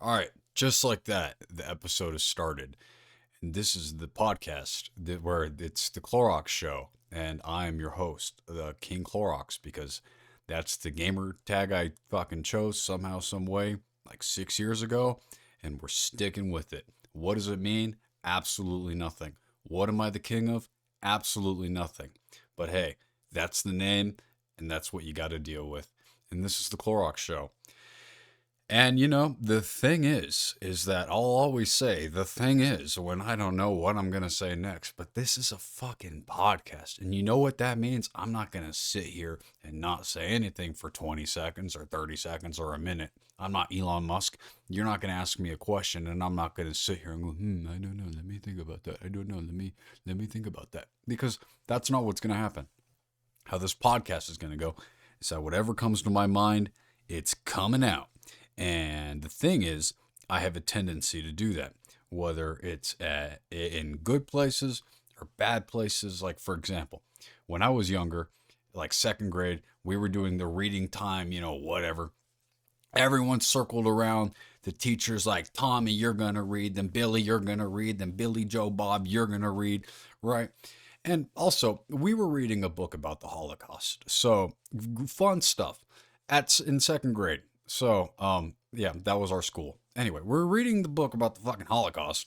All right, just like that, the episode has started. And this is the podcast where it's the Clorox show. And I'm your host, the King Clorox, because that's the gamer tag I fucking chose somehow, some way, like 6 years ago. And we're sticking with it. What does it mean? Absolutely nothing. What am I the king of? Absolutely nothing. But hey, that's the name, and that's what you got to deal with. And this is the Clorox show. And the thing is that I'll always say the thing is when I don't know what I'm going to say next, but this is a fucking podcast. And you know what that means? I'm not going to sit here and not say anything for 20 seconds or 30 seconds or a minute. I'm not Elon Musk. You're not going to ask me a question and I'm not going to sit here and go, I don't know. Let me think about that. I don't know. Let me think about that. Because that's not what's going to happen. How this podcast is going to go is that whatever comes to my mind, it's coming out. And the thing is, I have a tendency to do that, whether it's in good places or bad places. Like, for example, when I was younger, like second grade, we were doing the reading time, whatever. Everyone circled around. The teacher's like, Tommy, you're going to read. Then Billy, you're going to read. Then Billy, Joe, Bob, you're going to read. Right. And also, we were reading a book about the Holocaust. So, fun stuff in second grade. So, yeah, that was our school. Anyway, we're reading the book about the fucking Holocaust.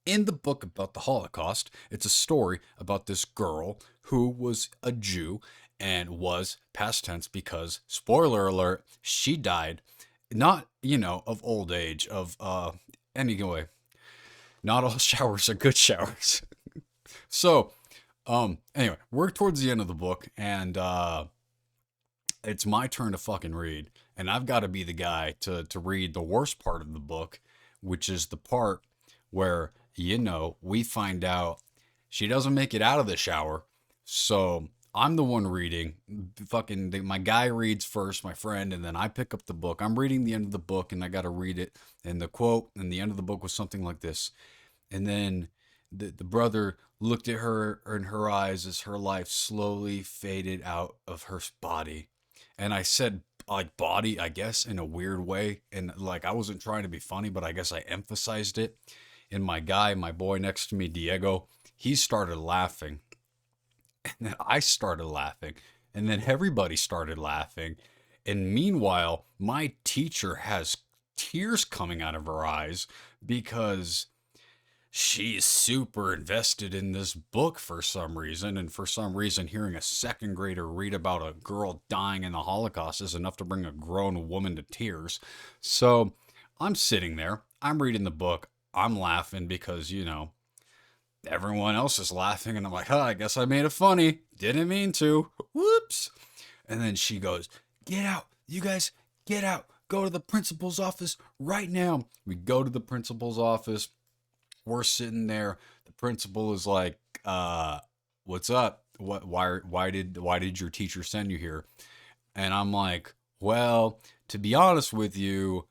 In the book about the Holocaust, it's a story about this girl who was a Jew and was past tense because, spoiler alert, she died not, of old age, anyway, not all showers are good showers. So, anyway, we're towards the end of the book and, it's my turn to fucking read, and I've got to be the guy to read the worst part of the book, which is the part where we find out she doesn't make it out of the shower. So I'm the one reading. My guy reads first, my friend, and then I pick up the book. I'm reading the end of the book, and I got to read it. And the quote in the end of the book was something like this. And then the brother looked at her in her eyes as her life slowly faded out of her body. And I said, like, body, I guess, in a weird way. And like, I wasn't trying to be funny, but I guess I emphasized it. And my boy next to me, Diego, he started laughing. And then I started laughing. And then everybody started laughing. And meanwhile, my teacher has tears coming out of her eyes because she's super invested in this book for some reason. And for some reason, hearing a second grader read about a girl dying in the Holocaust is enough to bring a grown woman to tears. So I'm sitting there, I'm reading the book, I'm laughing because, everyone else is laughing. And I'm like, I guess I made it funny. Didn't mean to. Whoops. And then she goes, Get out. You guys, get out. Go to the principal's office right now. We go to the principal's office. We're sitting there. The principal is like, what's up? Why did your teacher send you here? And I'm like, well, to be honest with you,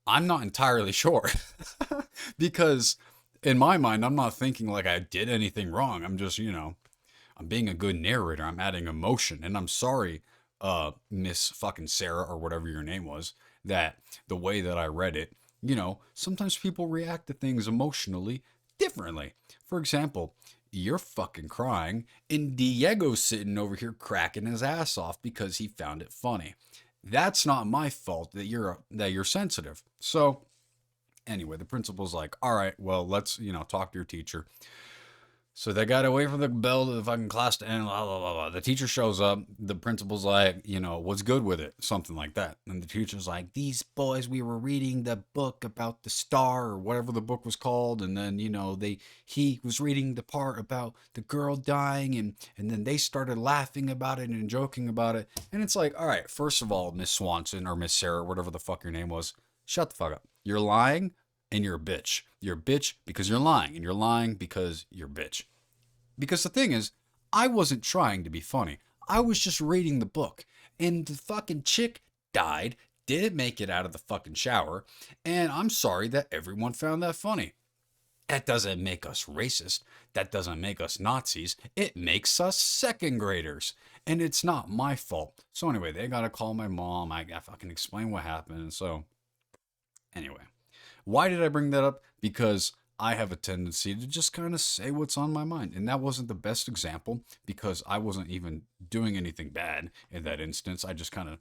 I'm not entirely sure. Because in my mind, I'm not thinking like I did anything wrong. I'm just, I'm being a good narrator. I'm adding emotion. And I'm sorry, Miss fucking Sarah or whatever your name was, that the way that I read it, sometimes people react to things emotionally differently. For example, you're fucking crying and Diego's sitting over here cracking his ass off because he found it funny. That's not my fault that you're sensitive. So anyway, the principal's like, all right, well, let's, talk to your teacher. So they got to wait for the bell to the fucking class to end. Blah, blah, blah, blah. The teacher shows up. The principal's like, what's good with it? Something like that. And the teacher's like, these boys, we were reading the book about the star or whatever the book was called. And then, he was reading the part about the girl dying. And then they started laughing about it and joking about it. And it's like, all right, first of all, Miss Swanson or Miss Sarah, whatever the fuck your name was, shut the fuck up. You're lying and you're a bitch. You're a bitch because you're lying, and you're lying because you're a bitch. Because the thing is, I wasn't trying to be funny. I was just reading the book, and the fucking chick died, didn't make it out of the fucking shower, and I'm sorry that everyone found that funny. That doesn't make us racist. That doesn't make us Nazis. It makes us second graders. And it's not my fault. So anyway, they gotta call my mom. I fucking explain what happened. And so Anyway, why did I bring that up? Because I have a tendency to just kind of say what's on my mind. And that wasn't the best example because I wasn't even doing anything bad in that instance. I just kind of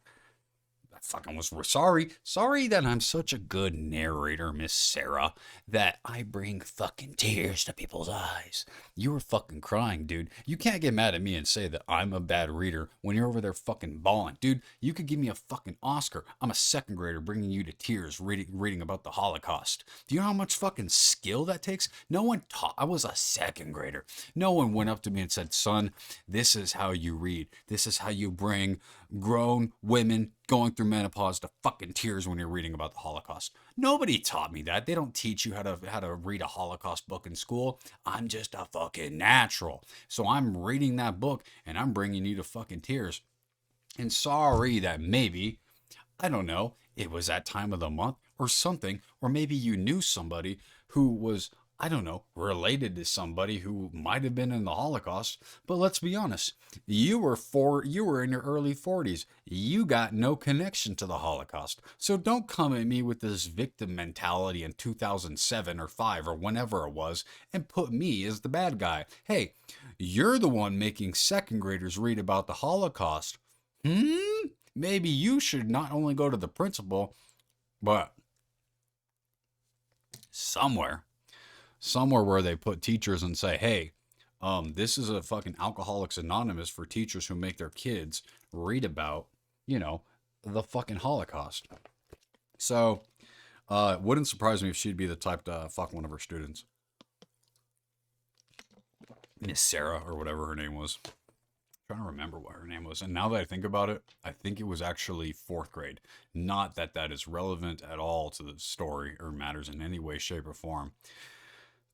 I fucking was sorry. Sorry that I'm such a good narrator, Miss Sarah, that I bring fucking tears to people's eyes. You were fucking crying, dude. You can't get mad at me and say that I'm a bad reader when you're over there fucking bawling. Dude, you could give me a fucking Oscar. I'm a second grader bringing you to tears reading about the Holocaust. Do you know how much fucking skill that takes? No one taught. I was a second grader. No one went up to me and said, son, this is how you read. This is how you bring grown women going through menopause to fucking tears when you're reading about the Holocaust. Nobody taught me that. They don't teach you how to read a Holocaust book in school. I'm just a fucking natural. So I'm reading that book and I'm bringing you to fucking tears. And sorry that maybe, I don't know, it was that time of the month or something, or maybe you knew somebody who was, I don't know, related to somebody who might have been in the Holocaust. But let's be honest, you were in your early 40s. You got no connection to the Holocaust. So don't come at me with this victim mentality in 2007 or 5 or whenever it was and put me as the bad guy. Hey, you're the one making second graders read about the Holocaust. Maybe you should not only go to the principal, but somewhere where they put teachers and say, hey, this is a fucking Alcoholics Anonymous for teachers who make their kids read about, the fucking Holocaust. So, it wouldn't surprise me if she'd be the type to fuck one of her students. Miss Sarah, or whatever her name was. I'm trying to remember what her name was. And now that I think about it, I think it was actually 4th grade. Not that that is relevant at all to the story or matters in any way, shape, or form.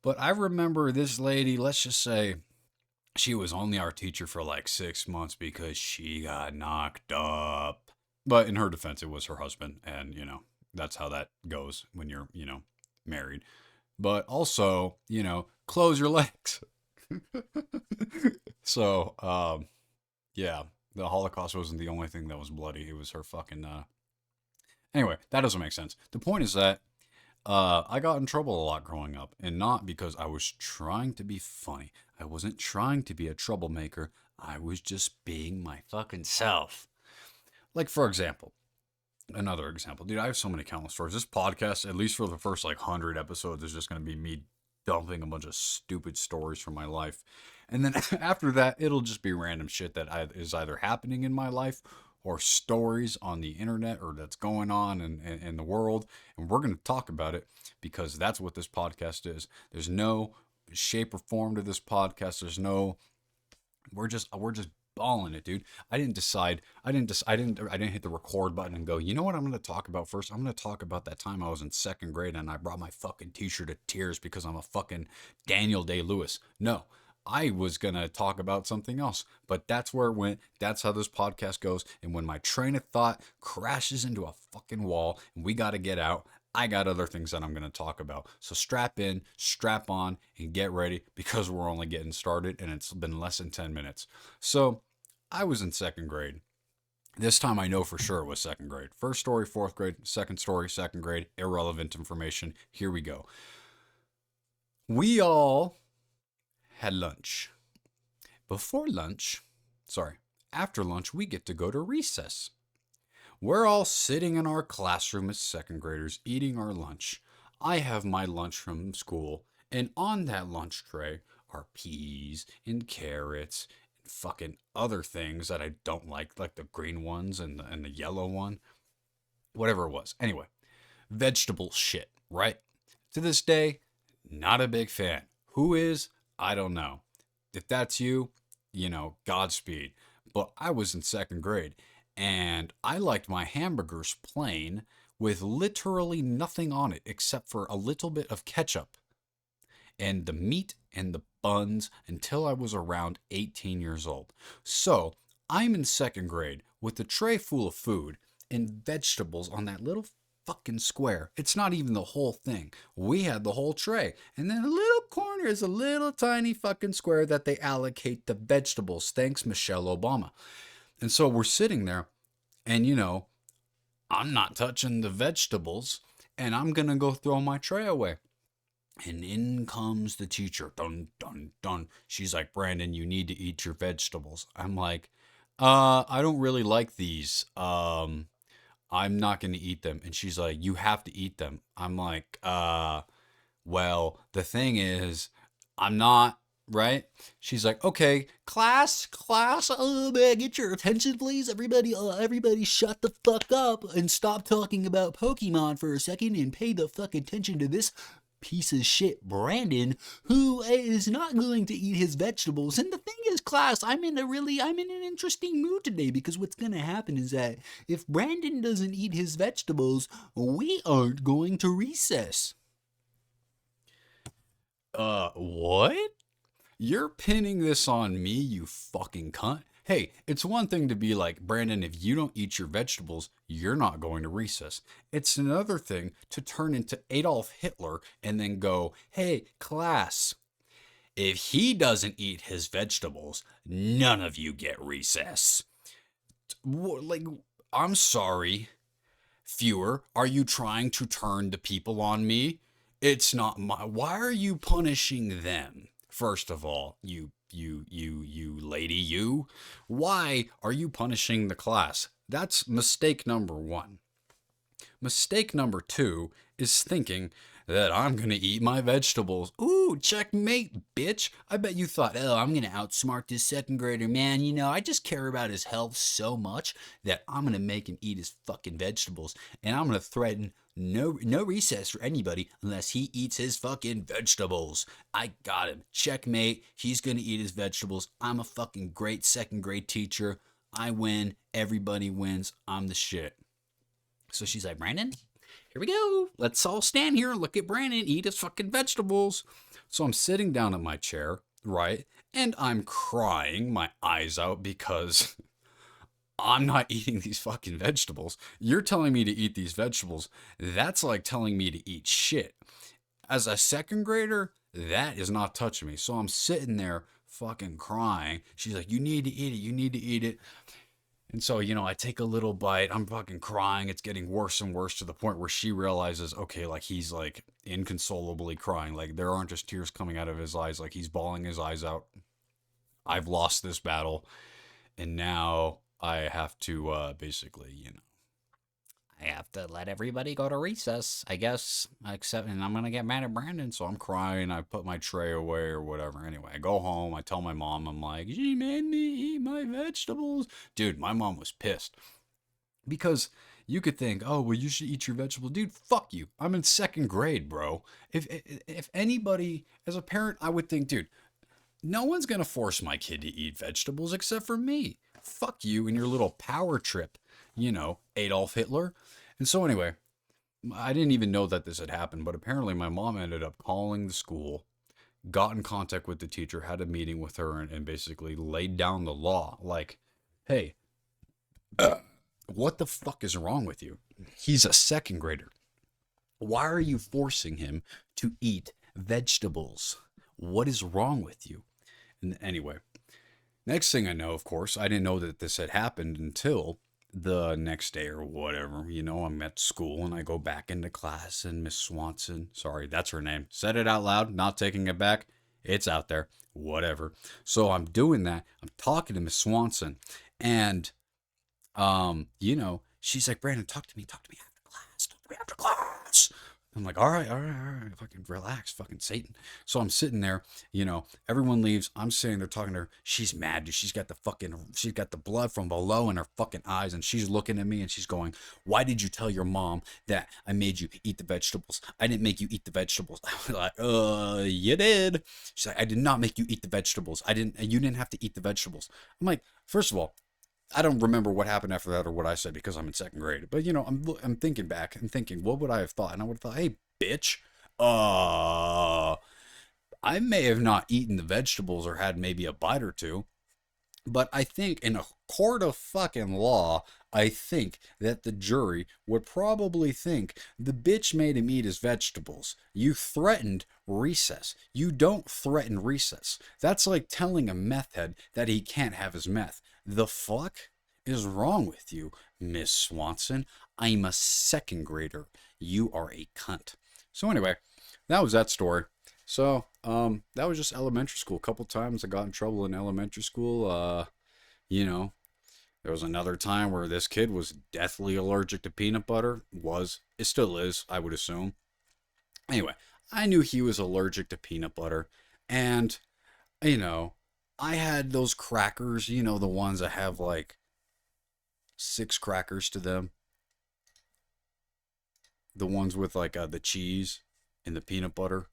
But I remember this lady, let's just say she was only our teacher for like 6 months because she got knocked up. But in her defense, it was her husband. And, that's how that goes when you're, married. But also, close your legs. So, yeah, the Holocaust wasn't the only thing that was bloody. It was her fucking, Anyway, that doesn't make sense. The point is that I got in trouble a lot growing up, and not because I was trying to be funny. I wasn't trying to be a troublemaker. I was just being my fucking self. Like, for example, another example. Dude, I have so many countless stories. This podcast, at least for the first, 100 episodes, is just going to be me dumping a bunch of stupid stories from my life. And then after that, it'll just be random shit that is either happening in my life or stories on the internet or that's going on in the world. And we're going to talk about it because that's what this podcast is. There's no shape or form to this podcast. We're just balling it, dude. I didn't hit the record button and go, you know what I'm going to talk about first? I'm going to talk about that time I was in 2nd grade and I brought my fucking t-shirt to tears because I'm a fucking Daniel Day-Lewis. No. I was going to talk about something else, but that's where it went. That's how this podcast goes. And when my train of thought crashes into a fucking wall and we got to get out, I got other things that I'm going to talk about. So strap in, strap on, and get ready because we're only getting started and it's been less than 10 minutes. So I was in 2nd grade. This time I know for sure it was 2nd grade. First story, 4th grade. Second story, 2nd grade. Irrelevant information. Here we go. We all had lunch. After lunch, we get to go to recess. We're all sitting in our classroom as 2nd graders eating our lunch. I have my lunch from school, and on that lunch tray are peas and carrots and fucking other things that I don't like the green ones and the yellow one. Whatever it was. Anyway, vegetable shit, right? To this day, not a big fan. Who is? I don't know. If that's you, Godspeed. But I was in 2nd grade and I liked my hamburgers plain with literally nothing on it except for a little bit of ketchup and the meat and the buns until I was around 18 years old. So I'm in 2nd grade with a tray full of food and vegetables on that little fucking square. It's not even the whole thing. We had the whole tray. And then a little corner is a little tiny fucking square that they allocate the vegetables. Thanks, Michelle Obama. And so we're sitting there and, I'm not touching the vegetables. and I'm gonna go throw my tray away. And in comes the teacher. Dun, dun, dun. She's like, Brandon, you need to eat your vegetables. I'm like, I don't really like these. I'm not going to eat them. And she's like, you have to eat them. I'm like, well, the thing is, I'm not, right? She's like, okay, class, man, get your attention, please. Everybody shut the fuck up and stop talking about Pokemon for a second and pay the fuck attention to this piece of shit Brandon, who is not going to eat his vegetables. And the thing is, class, I'm in an interesting mood today, because what's gonna happen is that if Brandon doesn't eat his vegetables, we aren't going to recess. What? You're pinning this on me, you fucking cunt. Hey, it's one thing to be like, Brandon, if you don't eat your vegetables, you're not going to recess. It's another thing to turn into Adolf Hitler and then go, hey, class, if he doesn't eat his vegetables, none of you get recess. Like, I'm sorry. Fewer, are you trying to turn the people on me? It's not my. Why are you punishing them? First of all, you lady, you. Why are you punishing the class? That's mistake number one. Mistake number two is thinking that I'm gonna eat my vegetables. Ooh, checkmate, bitch. I bet you thought, oh, I'm gonna outsmart this second grader, man. You know, I just care about his health so much that I'm gonna make him eat his fucking vegetables. And I'm gonna threaten no recess for anybody unless he eats his fucking vegetables. I got him. Checkmate. He's gonna eat his vegetables. I'm a fucking great second grade teacher. I win. Everybody wins. I'm the shit. So she's like, Brandon, here we go. Let's all stand here and look at Brandon eat his fucking vegetables. So I'm sitting down in my chair, right? And I'm crying my eyes out because I'm not eating these fucking vegetables. You're telling me to eat these vegetables. That's like telling me to eat shit. As a second grader, that is not touching me. So I'm sitting there fucking crying. She's like, you need to eat it. You need to eat it. And so, I take a little bite. I'm fucking crying. It's getting worse and worse to the point where she realizes, okay, like he's like inconsolably crying. Like there aren't just tears coming out of his eyes. Like he's bawling his eyes out. I've lost this battle. And now I have to basically, I have to let everybody go to recess, I guess. Except, and I'm going to get mad at Brandon. So I'm crying. I put my tray away or whatever. Anyway, I go home. I tell my mom, I'm like, she made me eat my vegetables. Dude, my mom was pissed. Because you could think, oh, well, you should eat your vegetables. Dude, fuck you. I'm in second grade, bro. If anybody, as a parent, I would think, dude, no one's going to force my kid to eat vegetables except for me. Fuck you and your little power trip, Adolf Hitler. And so anyway, I didn't even know that this had happened, but apparently my mom ended up calling the school, got in contact with the teacher, had a meeting with her, and basically laid down the law. Like, hey, what the fuck is wrong with you? He's a second grader. Why are you forcing him to eat vegetables? What is wrong with you? And anyway, next thing I know, of course, I didn't know that this had happened until the next day or whatever. I'm at school and I go back into class and Miss Swanson, sorry, that's her name. Said it out loud, not taking it back. It's out there, whatever. So I'm doing that. I'm talking to Miss Swanson and, she's like, Brandon, talk to me after class. I'm like, all right, fucking relax, fucking Satan. So I'm sitting there, everyone leaves. I'm sitting there talking to her. She's mad, dude. She's got the blood from below in her fucking eyes, and she's looking at me and she's going, why did you tell your mom that I made you eat the vegetables? I didn't make you eat the vegetables. I'm like, you did. She's like, I did not make you eat the vegetables. You didn't have to eat the vegetables. I'm like, first of all, I don't remember what happened after that or what I said because I'm in second grade. But I'm thinking back and thinking, what would I have thought? And I would have thought, hey, bitch, I may have not eaten the vegetables or had maybe a bite or two, but I think in a court of fucking law, I think that the jury would probably think the bitch made him eat his vegetables. You threatened recess. You don't threaten recess. That's like telling a meth head that he can't have his meth. The fuck is wrong with you, Miss Swanson? I'm a second grader. You are a cunt. So anyway, that was that story. So that was just elementary school. A couple times I got in trouble in elementary school. You know, there was another time where this kid was deathly allergic to peanut butter. It still is, I would assume. Anyway, I knew he was allergic to peanut butter, and you know, I had those crackers, the ones that have like six crackers to them, the ones with like the cheese and the peanut butter.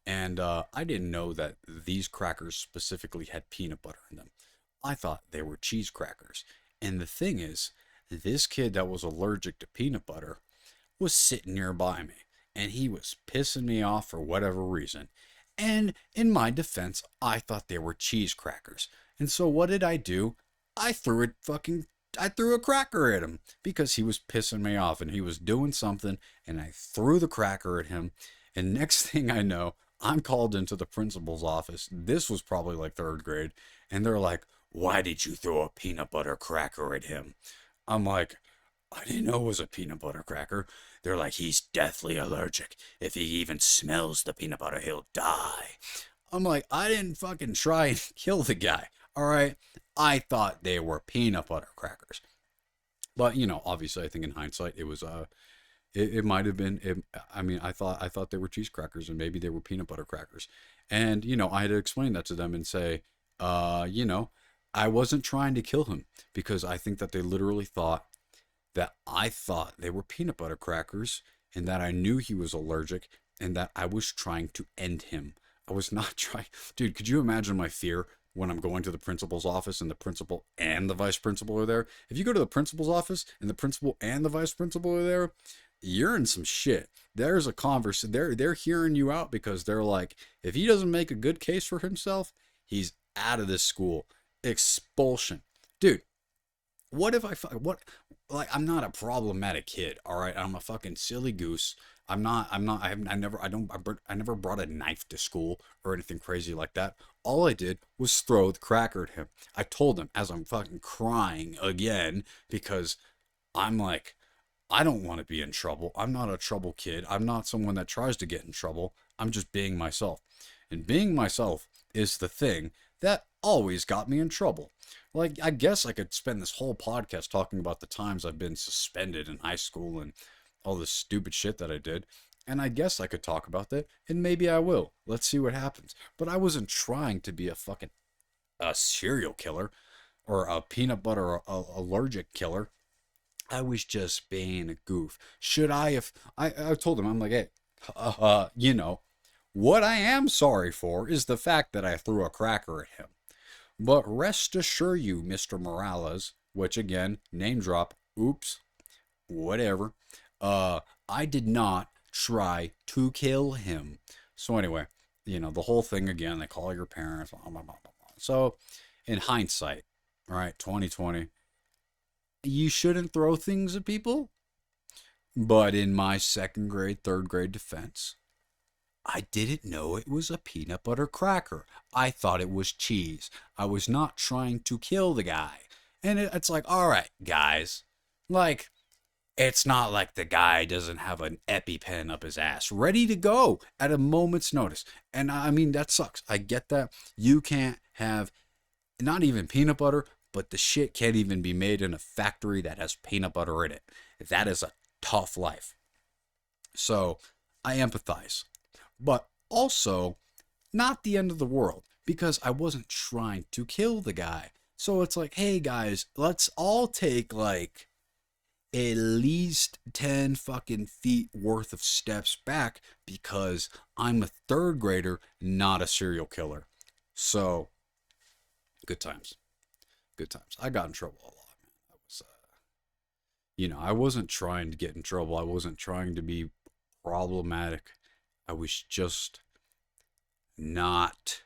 And I didn't know that these crackers specifically had peanut butter in them. I thought they were cheese crackers. And the thing is, this kid that was allergic to peanut butter was sitting nearby me, and he was pissing me off for whatever reason. And in my defense, I thought they were cheese crackers. And so what did I do? I threw it fucking I threw a cracker at him because he was pissing me off and he was doing something, and I threw the cracker at him. And next thing I know, I'm called into the principal's office. This was probably like third grade, and they're like, "Why did you throw a peanut butter cracker at him?" I'm like, "I didn't know it was a peanut butter cracker." They're like, "He's deathly allergic. If he even smells the peanut butter, he'll die." I'm like, "I didn't fucking try and kill the guy. All right." I thought they were peanut butter crackers. But, obviously I think in hindsight it was it might have been I mean, I thought they were cheese crackers, and maybe they were peanut butter crackers. And, I had to explain that to them and say, I wasn't trying to kill him, because I think that they literally thought that I thought they were peanut butter crackers, and that I knew he was allergic, and that I was trying to end him. I was not trying. Dude, could you imagine my fear when I'm going to the principal's office and the principal and the vice principal are there? If you go to the principal's office and the principal and the vice principal are there, you're in some shit. There's a converse. They're hearing you out, because they're like, if he doesn't make a good case for himself, he's out of this school. Expulsion. Dude, what if what like, I'm not a problematic kid, all right? I'm a fucking silly goose. I never brought a knife to school or anything crazy like that. All I did was throw the cracker at him. I told him as I'm fucking crying again, because I'm like, I don't want to be in trouble. I'm not a trouble kid. I'm not someone that tries to get in trouble. I'm just being myself. And being myself is the thing that always got me in trouble. Like, I guess I could spend this whole podcast talking about the times I've been suspended in high school and all this stupid shit that I did. And I guess I could talk about that, and maybe I will. Let's see what happens. But I wasn't trying to be a serial killer or a peanut butter allergic killer. I was just being a goof. Should I have? I told him, I'm like, hey, what I am sorry for is the fact that I threw a cracker at him. But rest assure you, Mr. Morales, which again, name drop, oops, whatever. I did not try to kill him. So anyway, the whole thing again, they call your parents, blah, blah, blah, blah, blah. So in hindsight, right, 2020, you shouldn't throw things at people. But in my second grade, third grade defense, I didn't know it was a peanut butter cracker. I thought it was cheese. I was not trying to kill the guy. And it's like, all right, guys, like, it's not like the guy doesn't have an EpiPen up his ass, ready to go at a moment's notice. And I mean, that sucks. I get that. You can't have not even peanut butter, but the shit can't even be made in a factory that has peanut butter in it. That is a tough life. So I empathize. But also, not the end of the world, because I wasn't trying to kill the guy. So it's like, hey guys, let's all take like at least 10 fucking feet worth of steps back, because I'm a third grader, not a serial killer. So, good times. Good times. I got in trouble a lot, man. I wasn't trying to get in trouble. I wasn't trying to be problematic. I was just not,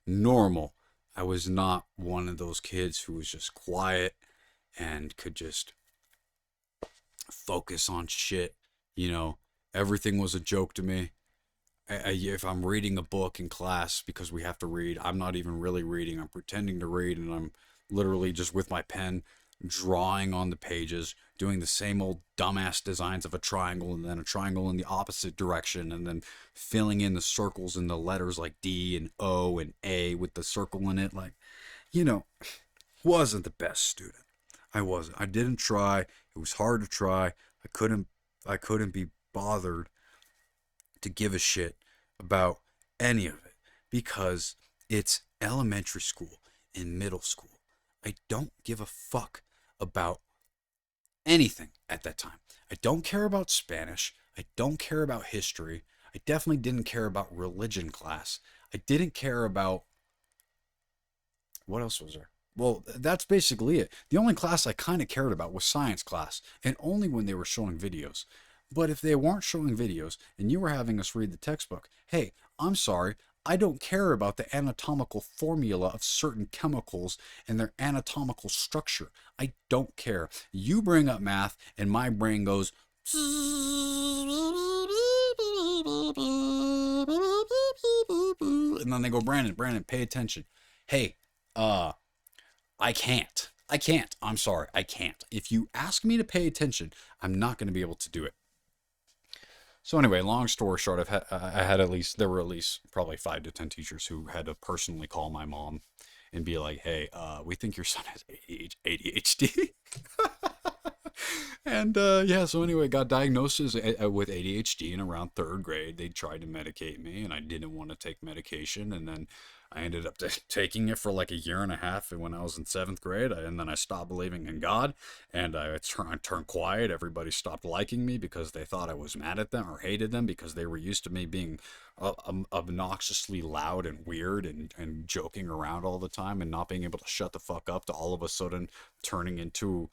normal. I was not one of those kids who was just quiet and could just focus on shit. Everything was a joke to me. If I'm reading a book in class, because we have to read, I'm not even really reading. I'm pretending to read, and I'm literally just with my pen, drawing on the pages, doing the same old dumbass designs of a triangle and then a triangle in the opposite direction, and then filling in the circles and the letters like D and O and A with the circle in it. Like, you know, wasn't the best student. I wasn't. I didn't try. It was hard to try. I couldn't be bothered to give a shit about any of it because it's elementary school and middle school. I don't give a fuck about anything at that time. I don't care about Spanish. I don't care about history. I definitely didn't care about religion class. I didn't care about what else was there? Well, that's basically it. The only class I kind of cared about was science class, and only when they were showing videos. But if they weren't showing videos and you were having us read the textbook, hey, I'm sorry, I don't care about the anatomical formula of certain chemicals and their anatomical structure. I don't care. You bring up math, and my brain goes. And then they go, Brandon, pay attention. Hey, I can't. I can't. I'm sorry. I can't. If you ask me to pay attention, I'm not going to be able to do it. So anyway, long story short, there were at least probably 5 to 10 teachers who had to personally call my mom and be like, hey, we think your son has ADHD. And yeah, so anyway, got diagnosis with ADHD in around third grade. They tried to medicate me, and I didn't want to take medication. And then I ended up taking it for like a year and a half when I was in seventh grade. And then I stopped believing in God, and I turned quiet. Everybody stopped liking me because they thought I was mad at them or hated them because they were used to me being obnoxiously loud and weird and joking around all the time and not being able to shut the fuck up to all of a sudden turning into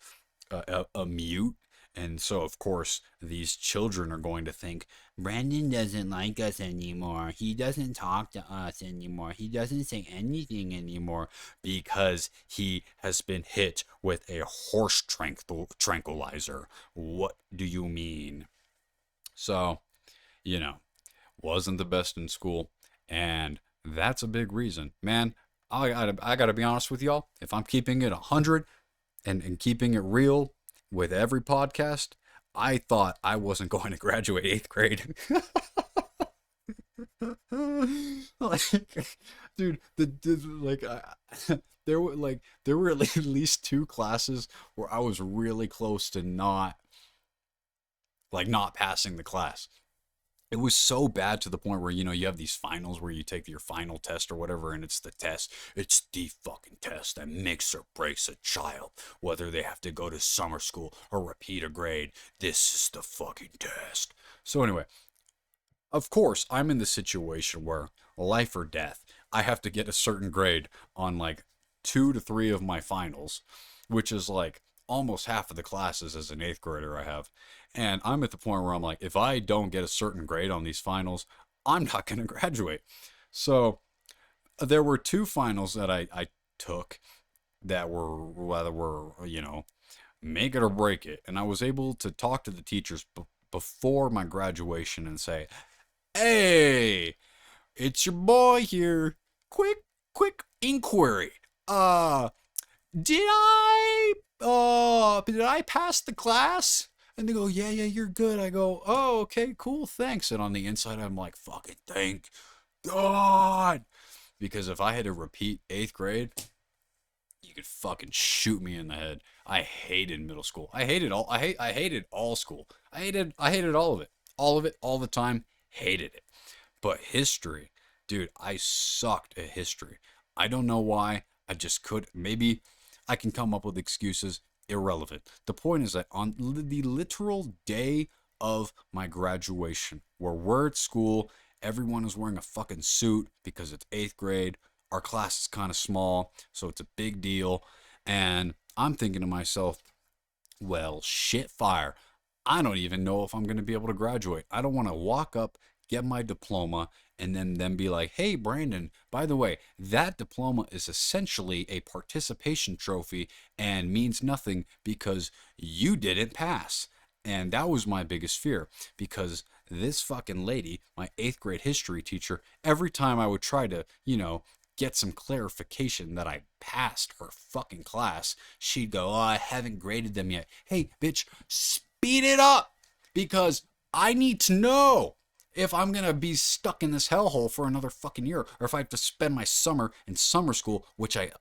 a mute. And so, of course, these children are going to think, Brandon doesn't like us anymore. He doesn't talk to us anymore. He doesn't say anything anymore because he has been hit with a horse tranquilizer. What do you mean? So, wasn't the best in school. And that's a big reason. Man, I gotta be honest with y'all. If I'm keeping it 100 and keeping it real with every podcast, I thought I wasn't going to graduate 8th grade. Like, dude, there were at least 2 classes where I was really close to not passing the class. It was so bad to the point where, you have these finals where you take your final test or whatever, and it's the test. It's the fucking test that makes or breaks a child, whether they have to go to summer school or repeat a grade. This is the fucking test. So anyway, of course, I'm in the situation where life or death, I have to get a certain grade on like 2 to 3 of my finals, which is like almost half of the classes as an 8th grader I have. And I'm at the point where I'm like, if I don't get a certain grade on these finals, I'm not going to graduate. So there were 2 finals that I took that were, make it or break it. And I was able to talk to the teachers before my graduation and say, hey, it's your boy here. Quick inquiry. Did I pass the class? And they go, yeah, you're good. I go, oh, okay, cool, thanks. And on the inside, I'm like, fucking thank God. Because if I had to repeat 8th grade, you could fucking shoot me in the head. I hated middle school. I hated all school. I hated all of it. All of it, all the time. Hated it. But history, dude, I sucked at history. I don't know why. I just could. Maybe I can come up with excuses. Irrelevant. The point is that on the literal day of my graduation, where we're at school, everyone is wearing a fucking suit because it's 8th grade. Our class is kind of small, so it's a big deal. And I'm thinking to myself, well, shit fire. I don't even know if I'm going to be able to graduate. I don't want to walk up, get my diploma, and then be like, hey, Brandon, by the way, that diploma is essentially a participation trophy and means nothing because you didn't pass. And that was my biggest fear because this fucking lady, my 8th grade history teacher, every time I would try to, get some clarification that I passed her fucking class, she'd go, "Oh, I haven't graded them yet." Hey, bitch, speed it up, because I need to know if I'm gonna be stuck in this hellhole for another fucking year, or if I have to spend my summer in summer school, which I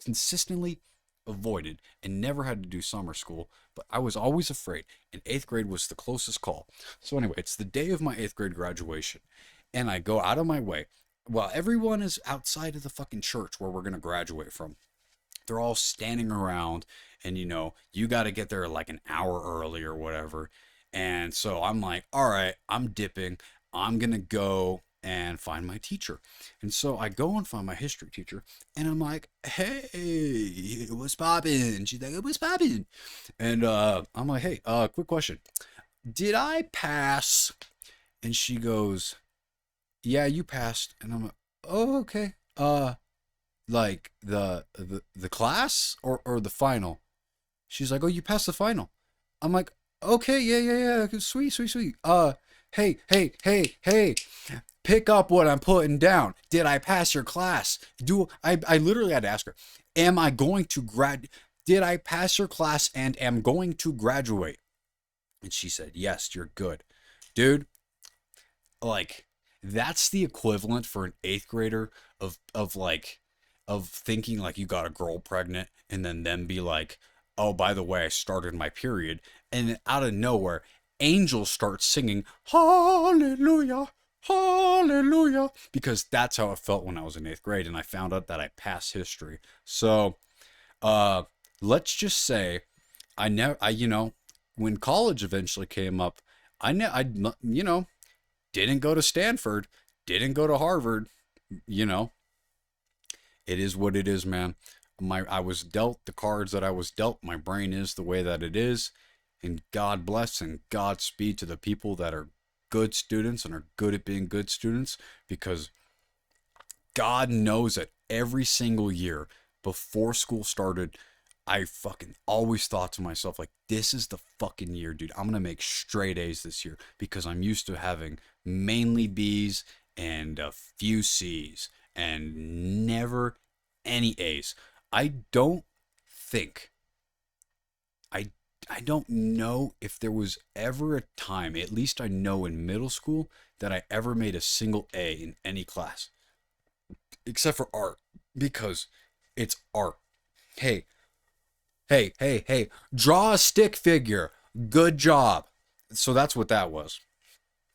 consistently avoided and never had to do summer school, but I was always afraid, and 8th grade was the closest call. So anyway, it's the day of my 8th grade graduation, and I go out of my way while everyone is outside of the fucking church where we're going to graduate from. They're all standing around, and you got to get there like an hour early or whatever. And so I'm like, all right, I'm dipping. I'm going to go and find my teacher. And so I go and find my history teacher, and I'm like, "Hey, what's poppin'?" She's like, "What's poppin'?" And I'm like, "Hey, quick question. Did I pass?" And she goes, "Yeah, you passed." And I'm like, "Oh, okay. Like the class or the final?" She's like, "Oh, you passed the final." I'm like, "Okay, yeah. Sweet, sweet, sweet. Hey. Pick up what I'm putting down. Did I pass your class? I literally had to ask her, am I going to did I pass your class and am going to graduate?" And she said, "Yes, you're good." Dude, like, that's the equivalent for an 8th grader of thinking like you got a girl pregnant, and then them be like, "Oh, by the way, I started my period." And then out of nowhere, angels start singing hallelujah, hallelujah, because that's how it felt when I was in 8th grade, and I found out that I passed history. So uh let's just say I never I when college eventually came up, I didn't go to Stanford, didn't go to Harvard. you know it is what it is, man. I was dealt the cards that I was dealt. My brain is the way that it is. And God bless and Godspeed to the people that are good students and are good at being good students, because God knows that every single year before school started, I fucking always thought to myself, like, this is the fucking year, dude. I'm going to make straight A's this year, because I'm used to having mainly B's and a few C's and never any A's. I don't think, I, I don't know if there was ever a time, at least I know in middle school, that I ever made a single A in any class except for art, because it's art. Hey, hey, draw a stick figure. Good job. So that's what that was.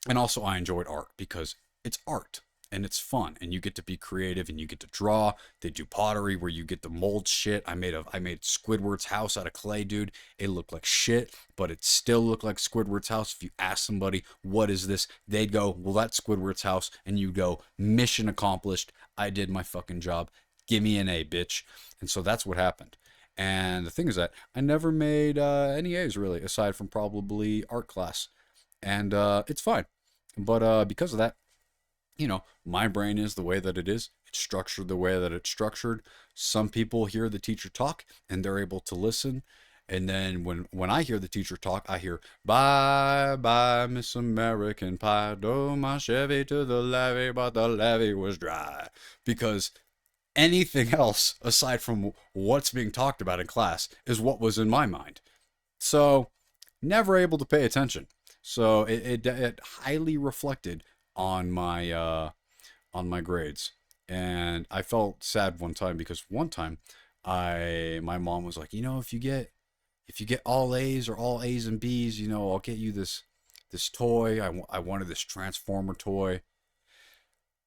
And also, I enjoyed art because it's art and it's fun, and you get to be creative and you get to draw. They do pottery where you get to mold shit. I made Squidward's house out of clay, dude. It looked like shit, but it still looked like Squidward's house. If you ask somebody, "What is this?" they'd go, "Well, that's Squidward's house." And you go, "Mission accomplished. I did my fucking job. Give me an A, bitch." And so that's what happened. And the thing is that I never made any A's really, aside from probably art class. And it's fine. But because of that, my brain is the way that it is. It's structured the way that it's structured. Some people hear the teacher talk and they're able to listen. And then when I hear the teacher talk, I hear, "Bye, bye, Miss American Pie. Drove my Chevy to the levee, but the levee was dry." Because anything else aside from what's being talked about in class is what was in my mind. So, never able to pay attention. So it highly reflected on my grades. And I felt sad one time, because one time my mom was like, if you get all A's or all A's and B's, I'll get you this toy. I wanted this Transformer toy,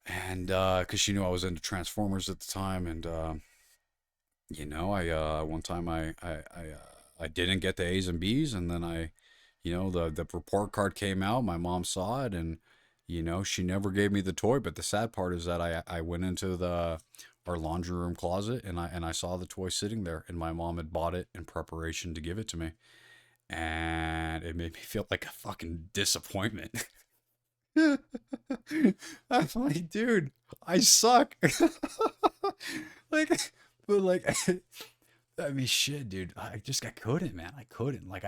and because she knew I was into Transformers at the time. And I one time I didn't get the A's and B's, and then the report card came out. My mom saw it, and she never gave me the toy. But the sad part is that I went into the our laundry room closet, and I saw the toy sitting there, and my mom had bought it in preparation to give it to me, and it made me feel like a fucking disappointment. I'm like, dude, I suck. like, but like, I mean, shit, dude. I couldn't, man. I couldn't. Like,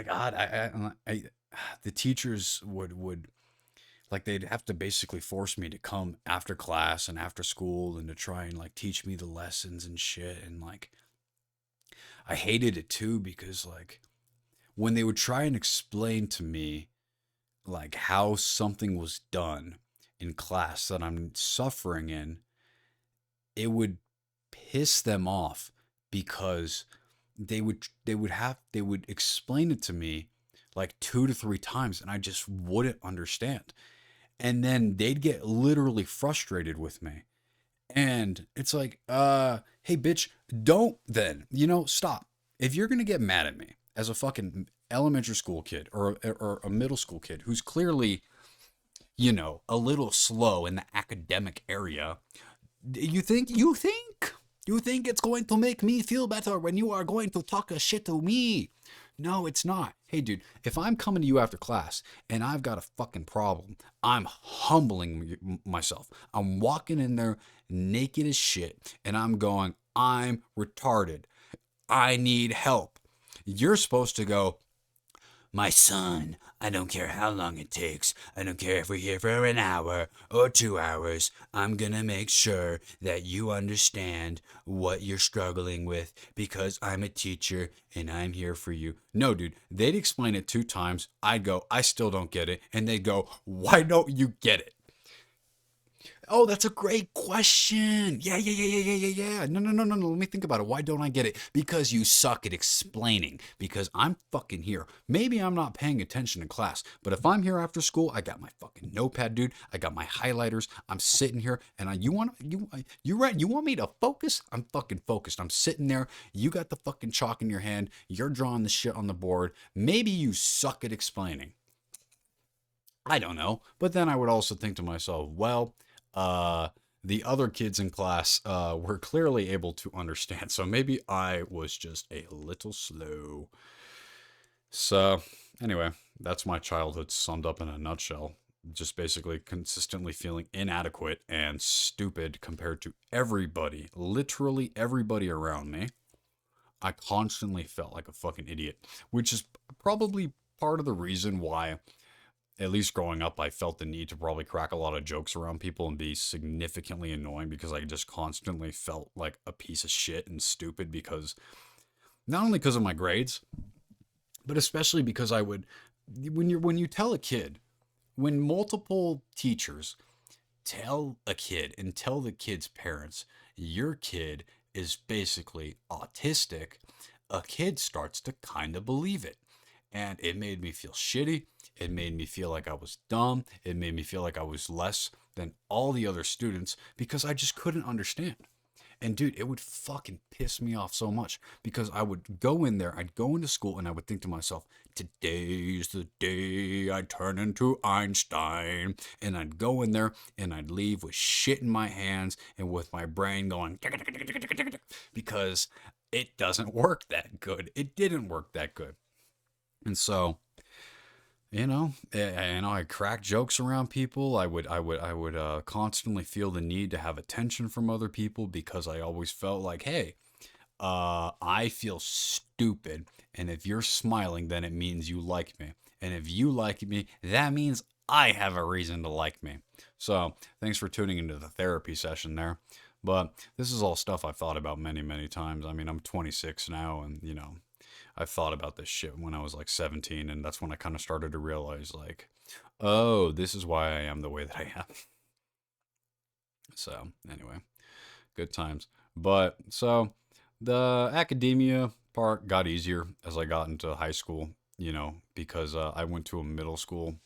God, the teachers would like they'd have to basically force me to come after class and after school and to try and like teach me the lessons and shit. And like I hated it too because like when they would try and explain to me like how something was done in class that I'm suffering in, it would piss them off because they would explain it to me like 2 to 3 times and I just wouldn't understand. And then they'd get literally frustrated with me. And it's like, hey bitch, don't then, stop. If you're gonna get mad at me as a fucking elementary school kid or a middle school kid who's clearly, a little slow in the academic area, you think it's going to make me feel better when you are going to talk a shit to me. No, it's not. Hey, dude, if I'm coming to you after class and I've got a fucking problem, I'm humbling myself. I'm walking in there naked as shit and I'm going, I'm retarded. I need help. You're supposed to go, my son, I don't care how long it takes. I don't care if we're here for an hour or 2 hours. I'm gonna make sure that you understand what you're struggling with because I'm a teacher and I'm here for you. No, dude, they'd explain it 2 times. I'd go, I still don't get it. And they'd go, why don't you get it? Oh, that's a great question. Yeah. No, no, no, no, no. Let me think about it. Why don't I get it? Because you suck at explaining. Because I'm fucking here. Maybe I'm not paying attention in class, but if I'm here after school, I got my fucking notepad, dude. I got my highlighters. I'm sitting here, and you ready? You want me to focus? I'm fucking focused. I'm sitting there. You got the fucking chalk in your hand. You're drawing the shit on the board. Maybe you suck at explaining. I don't know. But then I would also think to myself, well, uh, the other kids in class were clearly able to understand. So maybe I was just a little slow. So, anyway, that's my childhood summed up in a nutshell. Just basically consistently feeling inadequate and stupid compared to everybody, literally everybody around me. I constantly felt like a fucking idiot, which is probably part of the reason why, at least growing up, I felt the need to probably crack a lot of jokes around people and be significantly annoying because I just constantly felt like a piece of shit and stupid because not only because of my grades, but especially because I would when you tell a kid, when multiple teachers tell a kid and tell the kid's parents your kid is basically autistic, a kid starts to kind of believe it. And it made me feel shitty. It made me feel like I was dumb. It made me feel like I was less than all the other students because I just couldn't understand. And dude, it would fucking piss me off so much because I would go in there, I'd go into school and I would think to myself, today's the day I turn into Einstein. And I'd go in there and I'd leave with shit in my hands and with my brain going because it doesn't work that good. It didn't work that good. And so, I crack jokes around people. I would constantly feel the need to have attention from other people because I always felt like, hey, I feel stupid, and if you're smiling, then it means you like me, and if you like me, that means I have a reason to like me. So, thanks for tuning into the therapy session there. But this is all stuff I've thought about many, many times. I mean, I'm 26 now, and I've thought about this shit when I was like 17, and that's when I kind of started to realize, like, oh, this is why I am the way that I am. So, anyway, good times. But, so, the academia part got easier as I got into high school, because I went to a middle school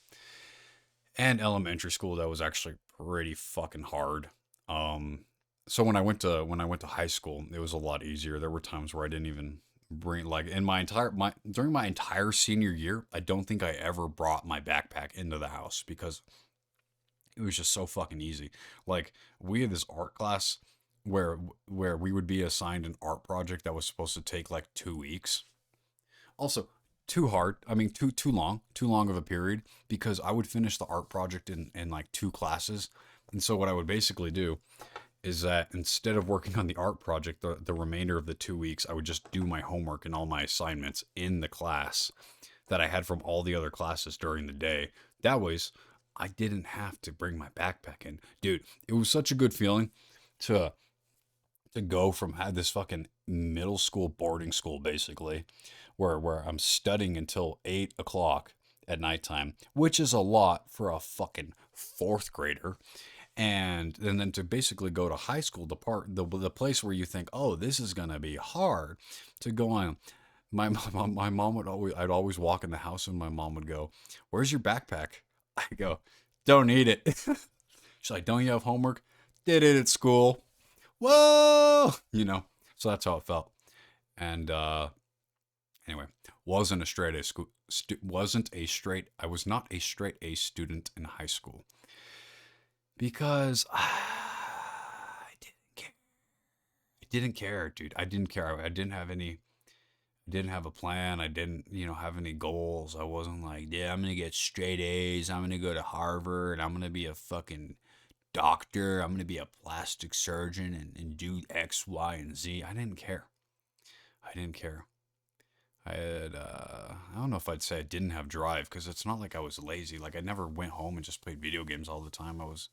and elementary school that was actually pretty fucking hard. Um, so when I went to high school, it was a lot easier. There were times where I didn't even bring like in my during my entire senior year, I don't think I ever brought my backpack into the house because it was just so fucking easy. Like we had this art class where we would be assigned an art project that was supposed to take like 2 weeks. Also, too hard. I mean, too long of a period because I would finish the art project in like 2 classes. And so what I would basically do is that instead of working on the art project the remainder of the 2 weeks, I would just do my homework and all my assignments in the class that I had from all the other classes during the day. That was I didn't have to bring my backpack in. Dude, it was such a good feeling to go from had this fucking middle school boarding school basically where I'm studying until 8 o'clock at nighttime, which is a lot for a fucking fourth grader. And then to basically go to high school, the place where you think, oh, this is gonna be hard, to go on. My mom would always I'd always walk in the house and my mom would go, "Where's your backpack?" I go, "Don't need it." She's like, "Don't you have homework?" "Did it at school." Whoa, So that's how it felt. And anyway, I was not a straight A student in high school because I didn't care. I didn't care, dude. I didn't care. I didn't have a plan. I didn't, have any goals. I wasn't like, yeah, I'm gonna get straight A's. I'm gonna go to Harvard. I'm gonna be a fucking doctor. I'm gonna be a plastic surgeon and do X, Y, and Z. I didn't care. I didn't care. I don't know if I'd say I didn't have drive because it's not like I was lazy. Like I never went home and just played video games all the time. I was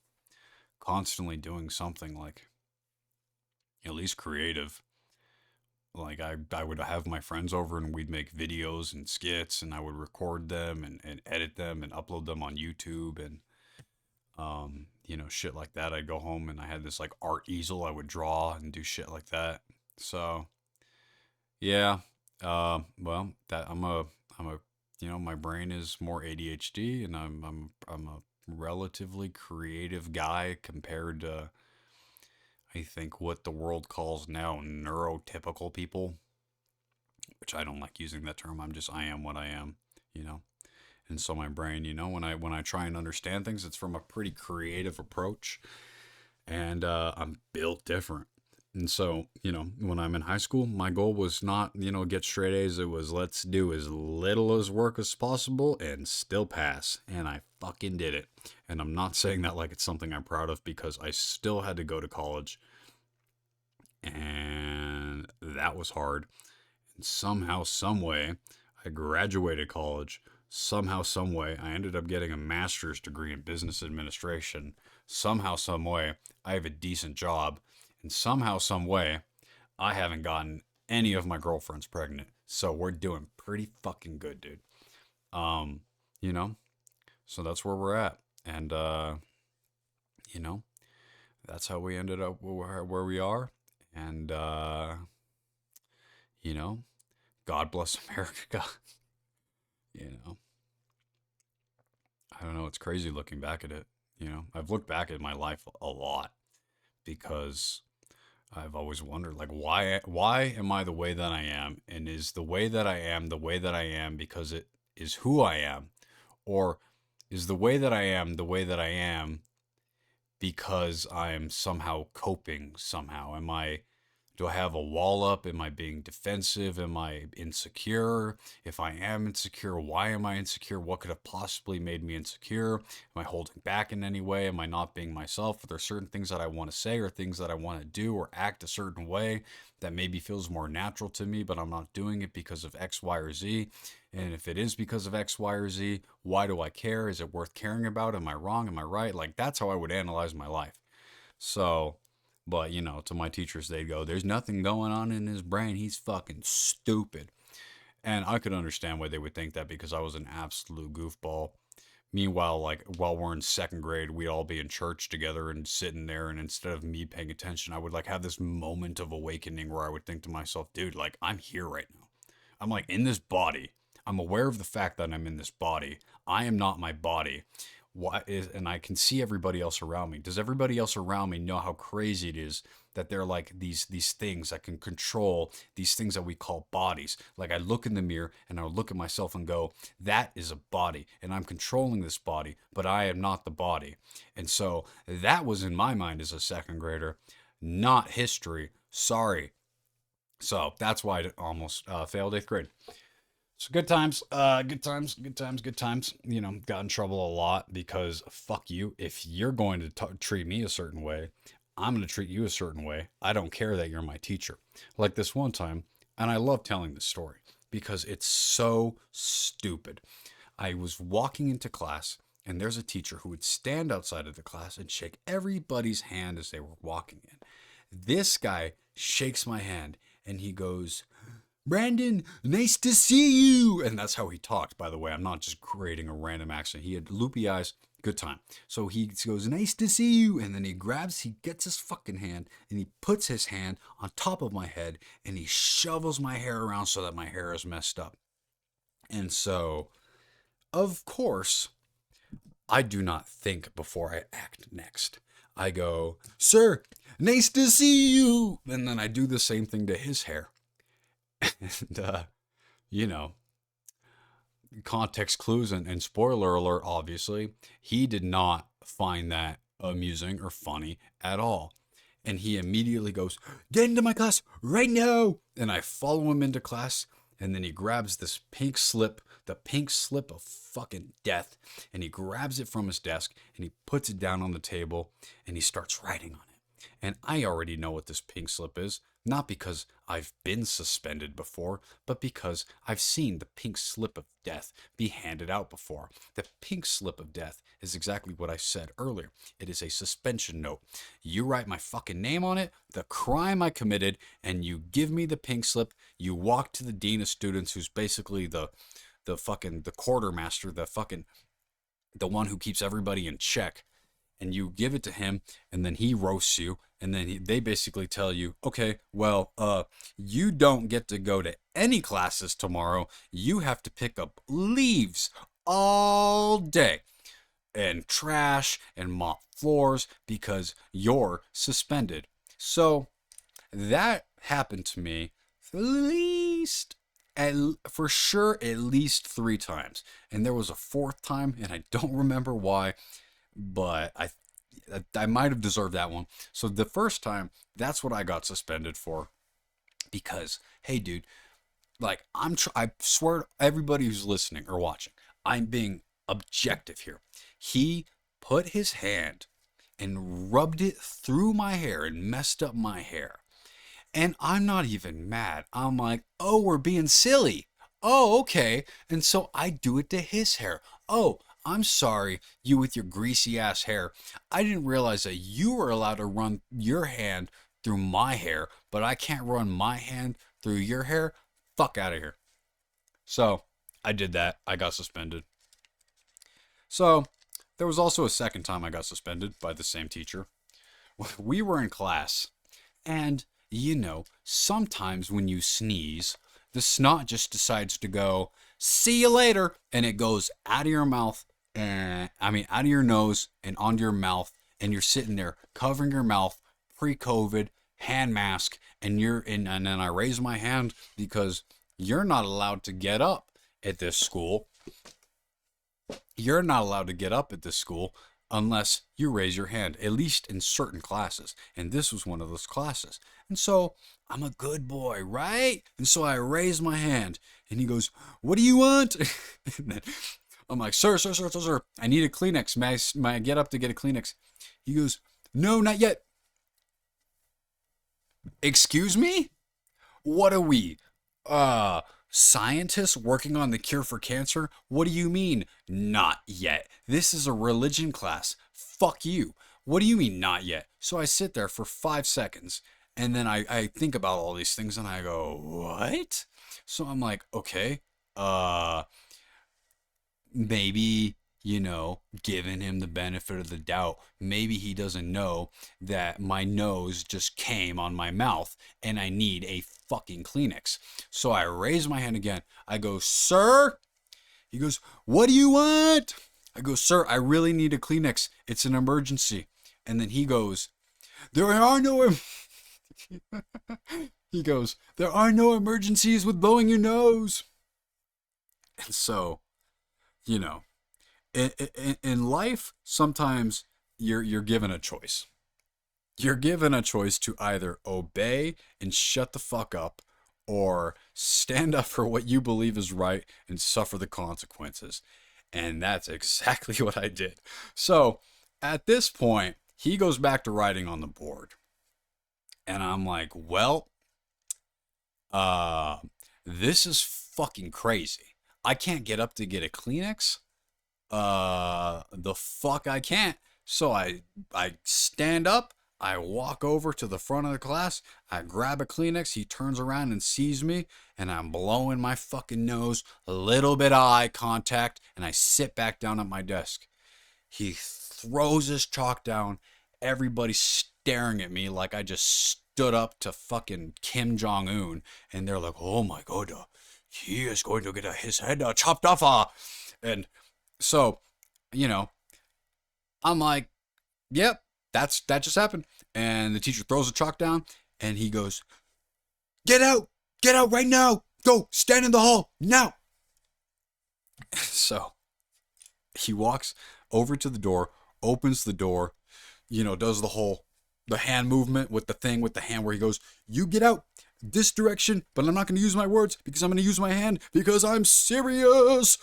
constantly doing something like at least creative. Like I would have my friends over and we'd make videos and skits and I would record them and edit them and upload them on YouTube and shit like that. I'd go home and I had this like art easel I would draw and do shit like that. So yeah, well that I'm a my brain is more ADHD and I'm a relatively creative guy compared to I think what the world calls now neurotypical people, which I don't like using that term. I am what I am, you know. And so my brain, when I try and understand things, it's from a pretty creative approach, and I'm built different. And so, when I'm in high school, my goal was not, get straight A's. It was let's do as little as work as possible and still pass. And I fucking did it. And I'm not saying that like it's something I'm proud of because I still had to go to college. And that was hard. And somehow, some way, I graduated college. Somehow, some way, I ended up getting a master's degree in business administration. Somehow, some way, I have a decent job. And somehow, some way, I haven't gotten any of my girlfriends pregnant. So we're doing pretty fucking good, dude. Um, you know, so that's where we're at. And, you know, that's how we ended up where we are. And, you know, God bless America. you know, I don't know. It's crazy looking back at it. I've looked back at my life a lot because I've always wondered, like, why am I the way that I am? And is the way that I am the way that I am because it is who I am? Or is the way that I am the way that I am because I'm somehow coping somehow? Do I have a wall up? Am I being defensive? Am I insecure? If I am insecure, why am I insecure? What could have possibly made me insecure? Am I holding back in any way? Am I not being myself? Are there certain things that I want to say or things that I want to do or act a certain way that maybe feels more natural to me, but I'm not doing it because of X, Y, or Z? And if it is because of X, Y, or Z, why do I care? Is it worth caring about? Am I wrong? Am I right? Like, that's how I would analyze my life. So, but to my teachers, they'd go, "There's nothing going on in his brain. He's fucking stupid." And I could understand why they would think that because I was an absolute goofball. Meanwhile, like while we're in second grade, we'd all be in church together and sitting there, and instead of me paying attention, I would like have this moment of awakening where I would think to myself, "Dude, like I'm here right now. I'm like in this body. I'm aware of the fact that I'm in this body. I am not my body. And I can see everybody else around me. Does everybody else around me know how crazy it is that they're like these things that can control these things that we call bodies? Like I look in the mirror and I look at myself and go, that is a body and I'm controlling this body, but I am not the body." And so that was in my mind as a second grader, not history. Sorry. So that's why I almost failed eighth grade. So good times, good times, good times, good times. Got in trouble a lot because fuck you. If you're going to treat me a certain way, I'm going to treat you a certain way. I don't care that you're my teacher. Like this one time, and I love telling this story because it's so stupid. I was walking into class And there's a teacher who would stand outside of the class and shake everybody's hand as they were walking in. This guy shakes my hand and he goes, Brandon, nice to see you. And that's how he talked, by the way. I'm not just creating a random accent. He had loopy eyes. Good time. So he goes, nice to see you. And then he gets his fucking hand and he puts his hand on top of my head and he shovels my hair around so that my hair is messed up. And so, of course, I do not think before I act next. I go, sir, nice to see you. And then I do the same thing to his hair. And, you know, context clues and spoiler alert, obviously, he did not find that amusing or funny at all. And he immediately goes, get into my class right now. And I follow him into class. And then he grabs this pink slip, the pink slip of fucking death. And he grabs it from his desk and he puts it down on the table and he starts writing on it. And I already know what this pink slip is. Not because I've been suspended before, but because I've seen the pink slip of death be handed out before. The pink slip of death is exactly what I said earlier. It is a suspension note. You write my fucking name on it, the crime I committed, and you give me the pink slip. You walk to the dean of students, who's basically the quartermaster, the one who keeps everybody in check. And you give it to him, and then he roasts you, and then they basically tell you, okay, well, you don't get to go to any classes tomorrow. You have to pick up leaves all day and trash and mop floors because you're suspended. So that happened to me for sure at least 3 times. And there was a 4th time, and I don't remember why. But I might have deserved that one. So the first time, that's what I got suspended for. Because, hey, dude, like I swear to everybody who's listening or watching, I'm being objective here. He put his hand and rubbed it through my hair and messed up my hair. And I'm not even mad. I'm like, oh, we're being silly. Oh, okay. And so I do it to his hair. Oh, I'm sorry, you with your greasy ass hair. I didn't realize that you were allowed to run your hand through my hair, but I can't run my hand through your hair. Fuck out of here. So I did that. I got suspended. So there was also a second time I got suspended by the same teacher. We were in class, and sometimes when you sneeze, the snot just decides to go, see you later, and it goes out of your mouth. Out of your nose and onto your mouth, and you're sitting there covering your mouth, pre-COVID, hand mask, and then I raise my hand because you're not allowed to get up at this school. You're not allowed to get up at this school unless you raise your hand, at least in certain classes. And this was one of those classes. And so I'm a good boy, right? And so I raise my hand, and he goes, what do you want? And then I'm like, sir, I need a Kleenex. May I get up to get a Kleenex? He goes, no, not yet. Excuse me? What are we? Scientists working on the cure for cancer? What do you mean, not yet? This is a religion class. Fuck you. What do you mean, not yet? So I sit there for 5 seconds, and then I think about all these things, and I go, what? So I'm like, okay, maybe, giving him the benefit of the doubt, maybe he doesn't know that my nose just came on my mouth and I need a fucking Kleenex. So I raise my hand again. I go, sir? He goes, what do you want? I go, sir, I really need a Kleenex. It's an emergency. And then he goes, there are no... He goes, there are no emergencies with blowing your nose. And so, in life, sometimes you're given a choice. You're given a choice to either obey and shut the fuck up, or stand up for what you believe is right and suffer the consequences. And that's exactly what I did. So at this point, he goes back to writing on the board. And I'm like, well, this is fucking crazy. I can't get up to get a Kleenex. The fuck I can't. So I stand up, I walk over to the front of the class, I grab a Kleenex, he turns around and sees me, and I'm blowing my fucking nose, a little bit of eye contact, and I sit back down at my desk. He throws his chalk down, everybody's staring at me like I just stood up to fucking Kim Jong Un, and they're like, "Oh my god, he is going to get his head chopped off." And so, you know, I'm like, "Yep, that just happened." And the teacher throws the chalk down, and he goes, get out right now, go stand in the hall now." So he walks over to the door, opens the door, does the hand movement with the thing with the hand where he goes, "You get out this direction, but I'm not going to use my words because I'm going to use my hand because I'm serious."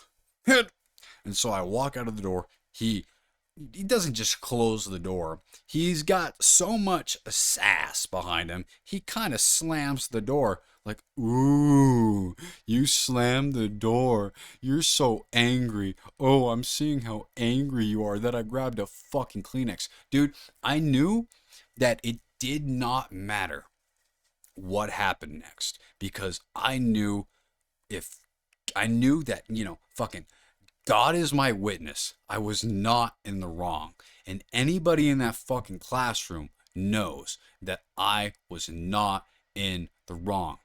And so I walk out of the door. He doesn't just close the door. He's got so much sass behind him. He kind of slams the door like, "Ooh, you slammed the door. You're so angry. Oh, I'm seeing how angry you are that I grabbed a fucking Kleenex." Dude, I knew that it did not matter what happened next because if I knew that, fucking God is my witness. I was not in the wrong. And anybody in that fucking classroom knows that I was not in the wrong.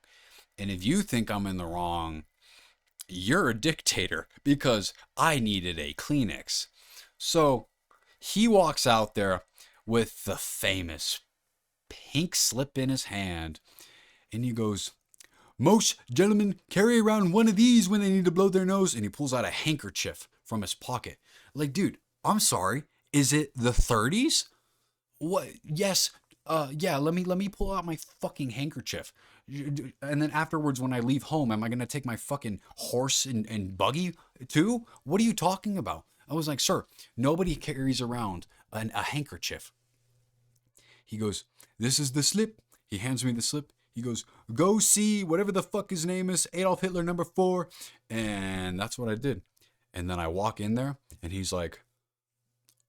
And if you think I'm in the wrong, you're a dictator because I needed a Kleenex. So he walks out there with the famous pink slip in his hand and he goes, "Most gentlemen carry around one of these when they need to blow their nose." And he pulls out a handkerchief from his pocket. Like, dude, I'm sorry. Is it the 30s? What? Yes. Yeah, let me pull out my fucking handkerchief. And then afterwards, when I leave home, am I going to take my fucking horse and buggy too? What are you talking about? I was like, "Sir, nobody carries around a handkerchief." He goes, "This is the slip." He hands me the slip. He goes, "Go see whatever the fuck his name is, Adolf Hitler number 4. And that's what I did. And then I walk in there and he's like,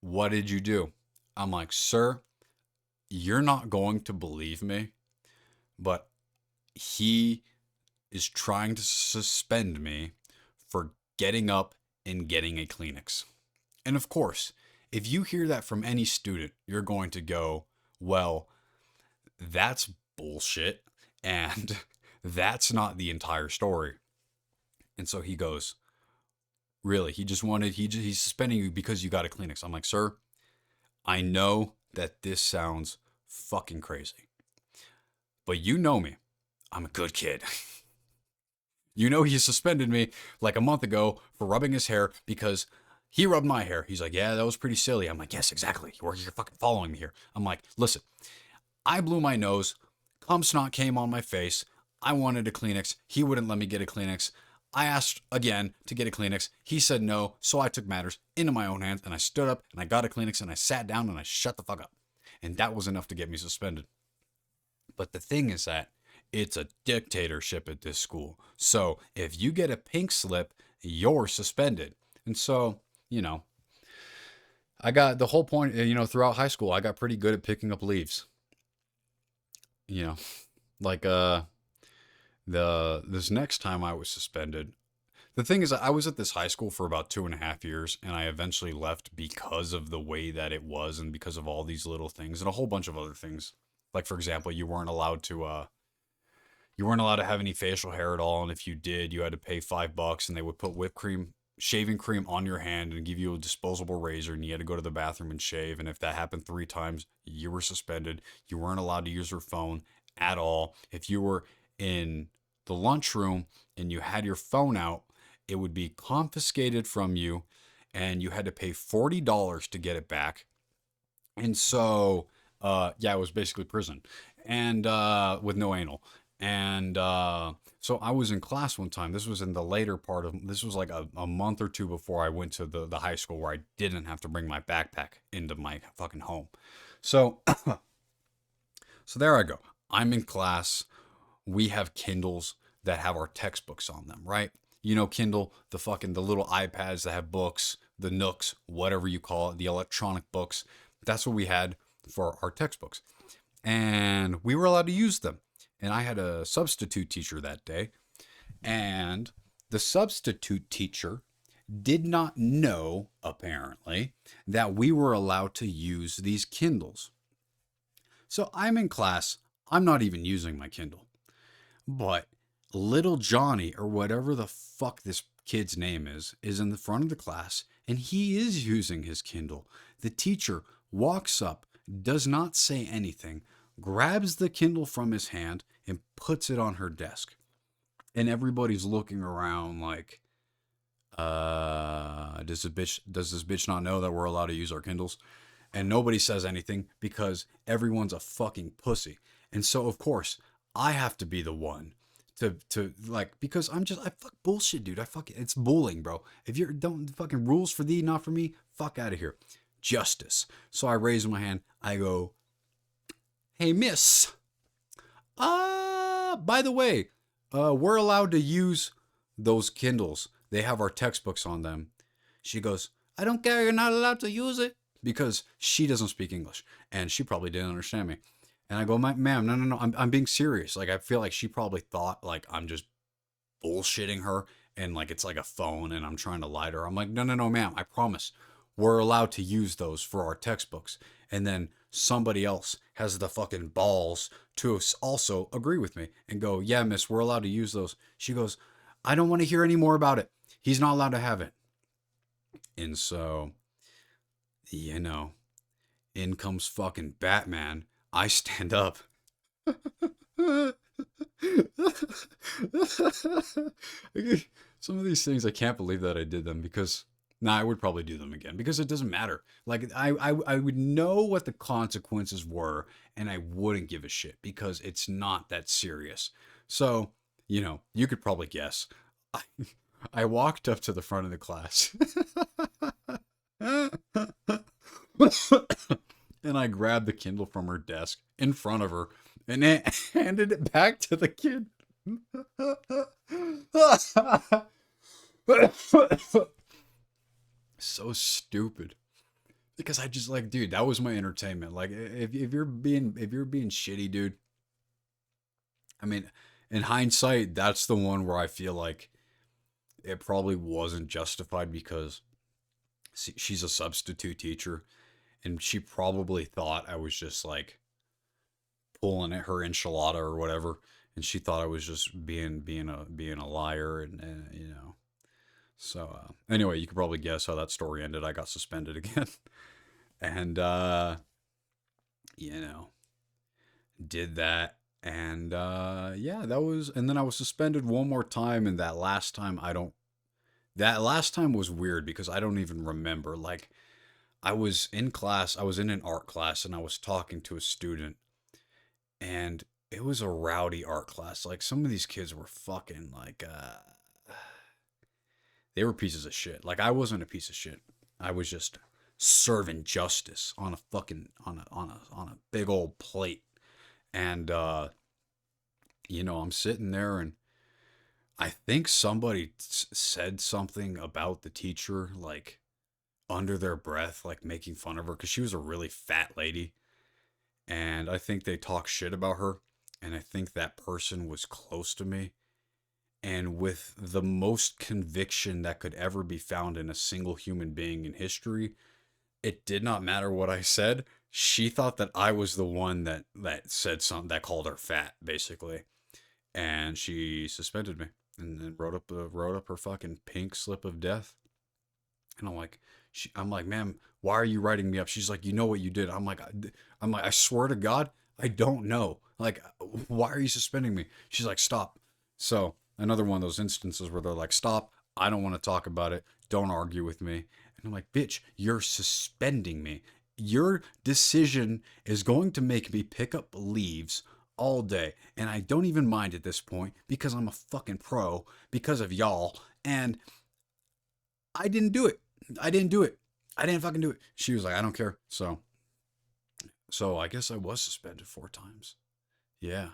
"What did you do?" I'm like, "Sir, you're not going to believe me, but he is trying to suspend me for getting up and getting a Kleenex." And of course, if you hear that from any student, you're going to go, "Well, that's bullshit. And that's not the entire story." And so he goes, "Really? He's suspending you because you got a Kleenex." I'm like, "Sir, I know that this sounds fucking crazy, but you know me. I'm a good kid." You know, he suspended me like a month ago for rubbing his hair because he rubbed my hair. He's like, "Yeah, that was pretty silly." I'm like, "Yes, exactly. You're fucking following me here." I'm like, "Listen, I blew my nose. Cum snot came on my face. I wanted a Kleenex. He wouldn't let me get a Kleenex. I asked again to get a Kleenex. He said no, so I took matters into my own hands and I stood up and I got a Kleenex and I sat down and I shut the fuck up." And that was enough to get me suspended. But the thing is that it's a dictatorship at this school. So if you get a pink slip, you're suspended. And so, you know, I got the whole point, throughout high school, I got pretty good at picking up leaves. You know, like this next time I was suspended. The thing is, I was at this high school for about 2.5 years, and I eventually left because of the way that it was, and because of all these little things, and a whole bunch of other things. Like, for example, you weren't allowed to have any facial hair at all, and if you did, you had to pay $5, and they would put whipped cream, shaving cream on your hand, and give you a disposable razor, and you had to go to the bathroom and shave. And if that happened 3 times, you were suspended. You weren't allowed to use your phone at all. If you were in the lunchroom and you had your phone out, it would be confiscated from you, and you had to pay $40 to get it back. And so, yeah, it was basically prison, and with no anal. And so I was in class one time. This was in the later part of this was like a month or two before I went to the high school where I didn't have to bring my backpack into my fucking home. So so there I go. I'm in class. We have Kindles that have our textbooks on them, right? You know, Kindle, the little iPads that have books, the Nooks, whatever you call it, the electronic books. That's what we had for our textbooks. And we were allowed to use them. And I had a substitute teacher that day. And the substitute teacher did not know, apparently, that we were allowed to use these Kindles. So I'm in class. I'm not even using my Kindle. But little Johnny, or whatever the fuck this kid's name is in the front of the class, and he is using his Kindle. The teacher walks up, does not say anything, grabs the Kindle from his hand, and puts it on her desk. And everybody's looking around like, does this bitch not know that we're allowed to use our Kindles? And nobody says anything because everyone's a fucking pussy. And so of course I have to be the one to like, because I fuck bullshit, dude. It's bullying, bro. If you're don't fucking rules for thee, not for me, fuck out of here. Justice. So I raise my hand. I go, hey miss. By the way, we're allowed to use those Kindles. They have our textbooks on them. She goes, I don't care, you're not allowed to use it. Because she doesn't speak English. And she probably didn't understand me. And I go, ma'am, no. I'm being serious. Like, I feel like she probably thought, like, I'm just bullshitting her. And, like, it's like a phone and I'm trying to lie to her. I'm like, no, ma'am, I promise. We're allowed to use those for our textbooks. And then somebody else has the fucking balls to also agree with me and go, yeah, miss, we're allowed to use those. She goes, I don't want to hear any more about it. He's not allowed to have it. And so, you know, in comes fucking Batman. I stand up. Some of these things, I can't believe that I did them because, I would probably do them again because it doesn't matter. Like, I would know what the consequences were and I wouldn't give a shit because it's not that serious. So, you could probably guess. I walked up to the front of the class. And I grabbed the Kindle from her desk in front of her and handed it back to the kid. So stupid. Because I just like, dude, that was my entertainment. Like, if you're being shitty, dude. I mean, in hindsight, that's the one where I feel like it probably wasn't justified because she's a substitute teacher and she probably thought I was just like pulling at her enchilada or whatever, and she thought I was just being a liar, and. So anyway, you could probably guess how that story ended. I got suspended again, and did that, and yeah, that was, and then I was suspended one more time, and that last time was weird because I don't even remember. Like, I was in class, I was in an art class, and I was talking to a student, and it was a rowdy art class. Like, some of these kids were fucking like, they were pieces of shit. Like, I wasn't a piece of shit. I was just serving justice on a fucking on a big old plate, and I'm sitting there, and I think somebody said something about the teacher, like, under their breath, like making fun of her because she was a really fat lady. And I think they talked shit about her. And I think that person was close to me. And with the most conviction that could ever be found in a single human being in history, it did not matter what I said. She thought that I was the one that said something, that called her fat, basically. And she suspended me and then wrote up her fucking pink slip of death. And I'm like, ma'am, why are you writing me up? She's like, you know what you did. I'm like, I swear to God, I don't know. Like, why are you suspending me? She's like, stop. So another one of those instances where they're like, stop. I don't want to talk about it. Don't argue with me. And I'm like, bitch, you're suspending me. Your decision is going to make me pick up leaves all day. And I don't even mind at this point because I'm a fucking pro because of y'all. And I didn't do it. I didn't fucking do it. She was like, I don't care. So I guess I was suspended 4 times. Yeah.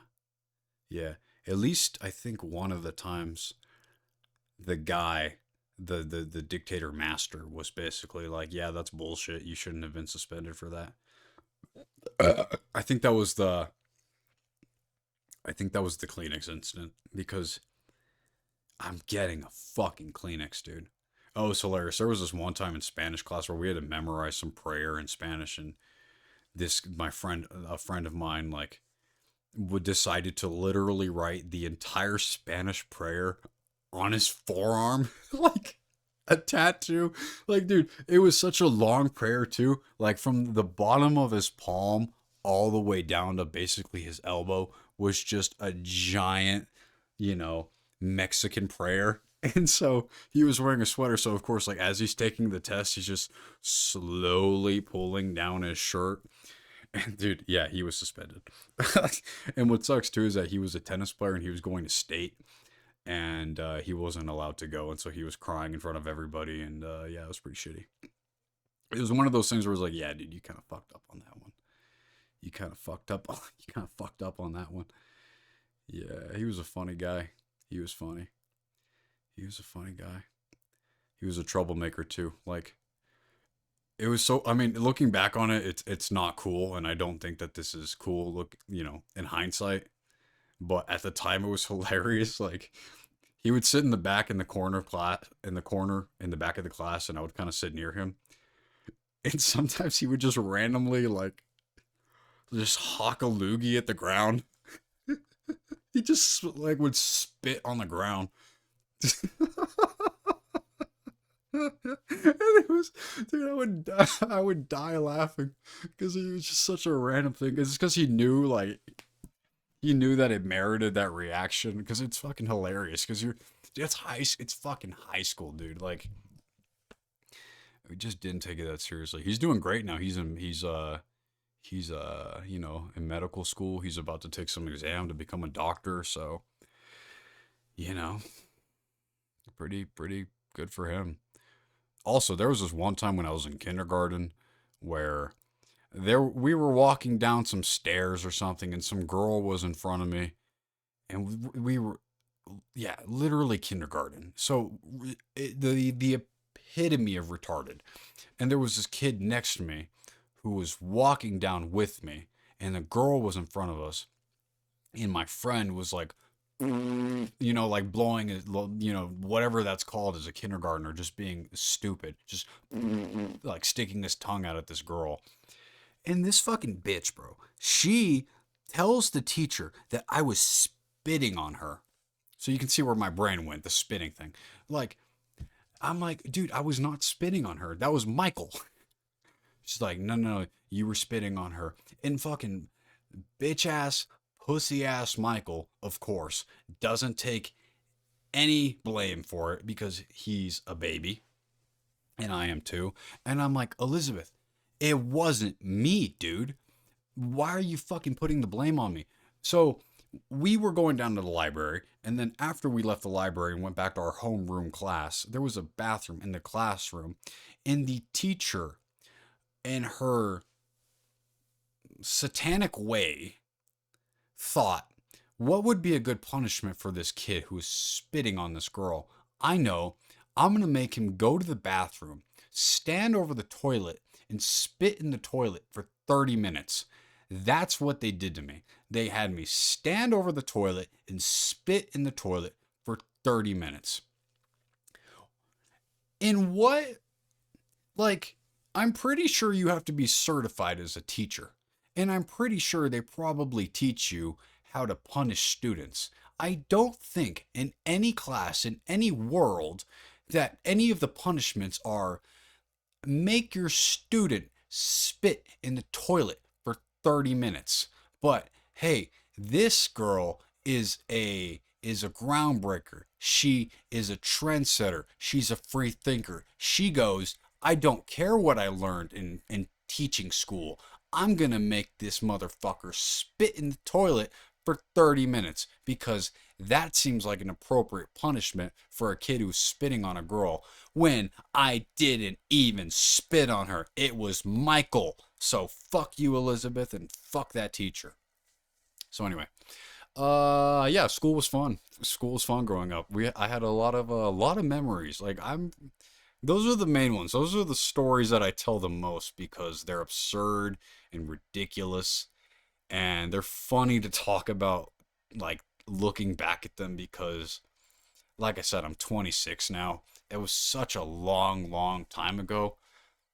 Yeah. At least I think one of the times the guy the dictator master was basically like, yeah, that's bullshit. You shouldn't have been suspended for that. I think that was the I think that was the Kleenex incident because I'm getting a fucking Kleenex, dude. Oh, it's hilarious. There was this one time in Spanish class where we had to memorize some prayer in Spanish, and a friend of mine, like, would decided to literally write the entire Spanish prayer on his forearm, like a tattoo. Like, dude, it was such a long prayer too. Like from the bottom of his palm all the way down to basically his elbow was just a giant, you know, Mexican prayer. And so he was wearing a sweater. So, of course, like as he's taking the test, he's just slowly pulling down his shirt. And dude, yeah, he was suspended. And what sucks too is that he was a tennis player and he was going to state and he wasn't allowed to go. And so he was crying in front of everybody. And yeah, it was pretty shitty. It was one of those things where it was like, yeah, dude, you kind of fucked up on that one. You kind of fucked up. You kind of fucked up on that one. Yeah, he was a funny guy. He was funny. He was a funny guy. He was a troublemaker too. Like it was so. I mean, looking back on it, it's not cool, and I don't think that this is cool. Look, in hindsight, but at the time, it was hilarious. Like he would sit in the back in the corner of class, in the corner in the back of the class, and I would kind of sit near him. And sometimes he would just randomly like just hawk a loogie at the ground. He just like would spit on the ground. And it was, dude, I would die laughing because it was just such a random thing. It's because he knew that it merited that reaction because it's fucking hilarious. Because it's fucking high school, dude. Like, we just didn't take it that seriously. He's doing great now. He's in medical school. He's about to take some exam to become a doctor. So, you know, pretty good for him. Also, there was this one time when I was in kindergarten where we were walking down some stairs or something and some girl was in front of me and we were, yeah, literally kindergarten. So the epitome of retarded. And there was this kid next to me who was walking down with me and the girl was in front of us and my friend was like, like blowing it, whatever that's called as a kindergartner, just being stupid, just like sticking his tongue out at this girl. And this fucking bitch, bro, she tells the teacher that I was spitting on her. So you can see where my brain went, the spitting thing. Like, I'm like, dude, I was not spitting on her. That was Michael. She's like, no, you were spitting on her. And fucking bitch ass, pussy ass Michael, of course, doesn't take any blame for it because he's a baby. And I am too. And I'm like, Elizabeth, it wasn't me, dude. Why are you fucking putting the blame on me? So we were going down to the library. And then after we left the library and went back to our homeroom class, there was a bathroom in the classroom. And the teacher, in her satanic way, thought, what would be a good punishment for this kid who is spitting on this girl? I know. I'm going to make him go to the bathroom, stand over the toilet, and spit in the toilet for 30 minutes. That's what they did to me. They had me stand over the toilet and spit in the toilet for 30 minutes. In what? Like, I'm pretty sure you have to be certified as a teacher. And I'm pretty sure they probably teach you how to punish students. I don't think in any class, in any world, that any of the punishments are make your student spit in the toilet for 30 minutes. But hey, this girl is a groundbreaker. She is a trendsetter. She's a free thinker. She goes, I don't care what I learned in teaching school. I'm going to make this motherfucker spit in the toilet for 30 minutes because that seems like an appropriate punishment for a kid who's spitting on a girl when I didn't even spit on her. It was Michael. So fuck you, Elizabeth, and fuck that teacher. So anyway, Yeah, school was fun. School was fun growing up. I had a lot of memories. Like those are the main ones. Those are the stories that I tell the most because they're absurd and ridiculous and they're funny to talk about, like looking back at them because like I said, I'm 26 now. It was such a long, long time ago,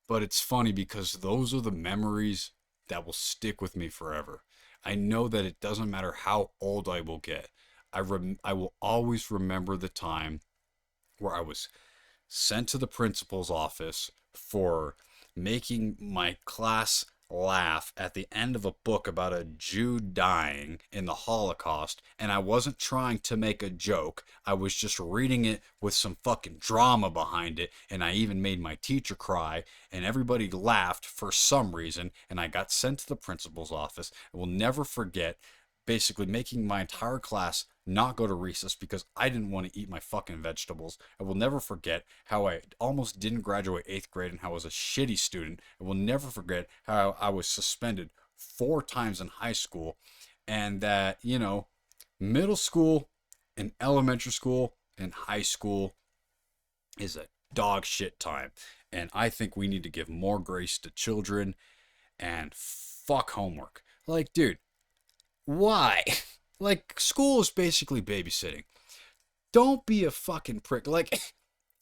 but it's funny because those are the memories that will stick with me forever. I know that it doesn't matter how old I will get. I will always remember the time where I was sent to the principal's office for making my class laugh at the end of a book about a Jew dying in the Holocaust, and I wasn't trying to make a joke. I was just reading it with some fucking drama behind it, and I even made my teacher cry, and everybody laughed for some reason, and I got sent to the principal's office. I will never forget basically making my entire class not go to recess because I didn't want to eat my fucking vegetables. I will never forget how I almost didn't graduate 8th grade and how I was a shitty student. I will never forget how I was suspended 4 times in high school and that, middle school and elementary school and high school is a dog shit time. And I think we need to give more grace to children and fuck homework. Like, dude, why? Like, school is basically babysitting. Don't be a fucking prick. Like,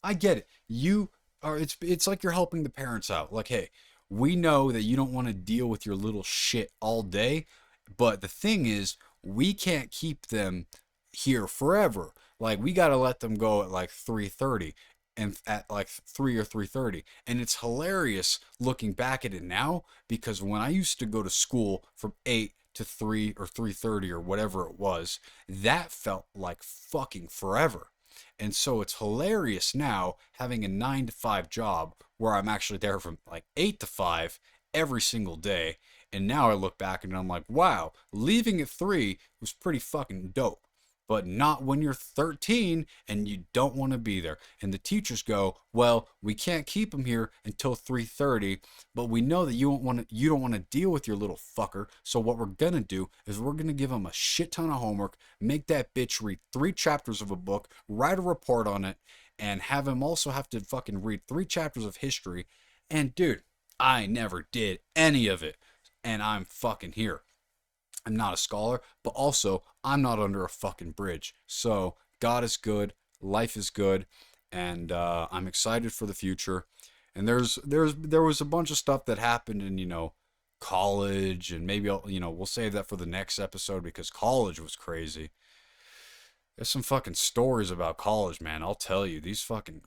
I get it. You are. It's like you're helping the parents out. Like, hey, we know that you don't want to deal with your little shit all day, but the thing is, we can't keep them here forever. Like, we gotta let them go at like 3:30, and at like 3 or 3:30. And it's hilarious looking back at it now because when I used to go to school from 8 to 3 or 3:30 or whatever it was, that felt like fucking forever. And so it's hilarious now having a 9 to 5 job where I'm actually there from like 8 to 5 every single day. And now I look back and I'm like, wow, leaving at 3 was pretty fucking dope. But not when you're 13 and you don't want to be there. And the teachers go, "Well, we can't keep him here until 3:30, but we know that you don't want to deal with your little fucker. So what we're going to do is we're going to give him a shit ton of homework, make that bitch read 3 chapters of a book, write a report on it, and have him also have to fucking read 3 chapters of history." And dude, I never did any of it. And I'm fucking here. I'm not a scholar, but also I'm not under a fucking bridge. So God is good, life is good, and I'm excited for the future. And there was a bunch of stuff that happened in college, and maybe we'll save that for the next episode because college was crazy. There's some fucking stories about college, man. I'll tell you, these fucking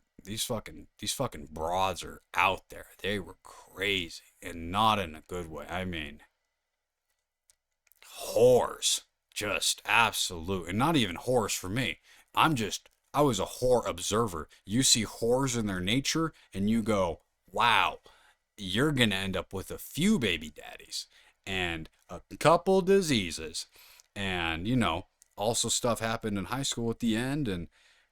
broads are out there. They were crazy, and not in a good way. I mean, whores. Just absolute. And not even whores for me. I was a whore observer. You see whores in their nature and you go, wow, you're going to end up with a few baby daddies and a couple diseases. And, also stuff happened in high school at the end and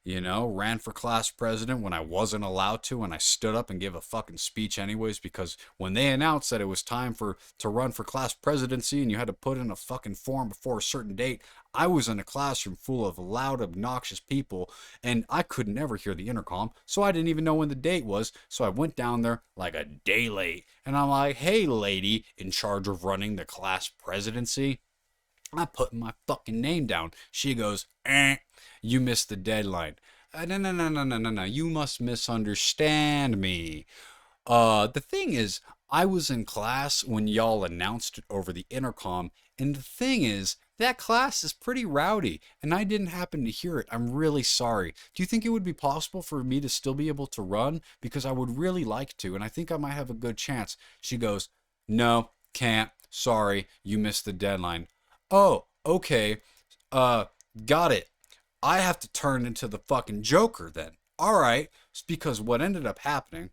ran for class president when I wasn't allowed to, and I stood up and gave a fucking speech anyways because when they announced that it was time to run for class presidency and you had to put in a fucking form before a certain date, I was in a classroom full of loud, obnoxious people, and I could never hear the intercom, so I didn't even know when the date was. So I went down there like a day late, and I'm like, "Hey, lady in charge of running the class presidency." I put my fucking name down. She goes, "You missed the deadline." No, no, no, no, no, no, no. You must misunderstand me. The thing is, I was in class when y'all announced it over the intercom, and the thing is, that class is pretty rowdy, and I didn't happen to hear it. I'm really sorry. Do you think it would be possible for me to still be able to run? Because I would really like to, and I think I might have a good chance. She goes, "No, can't. Sorry, you missed the deadline." Oh, okay. Uh, got it. I have to turn into the fucking Joker then. All right. It's because what ended up happening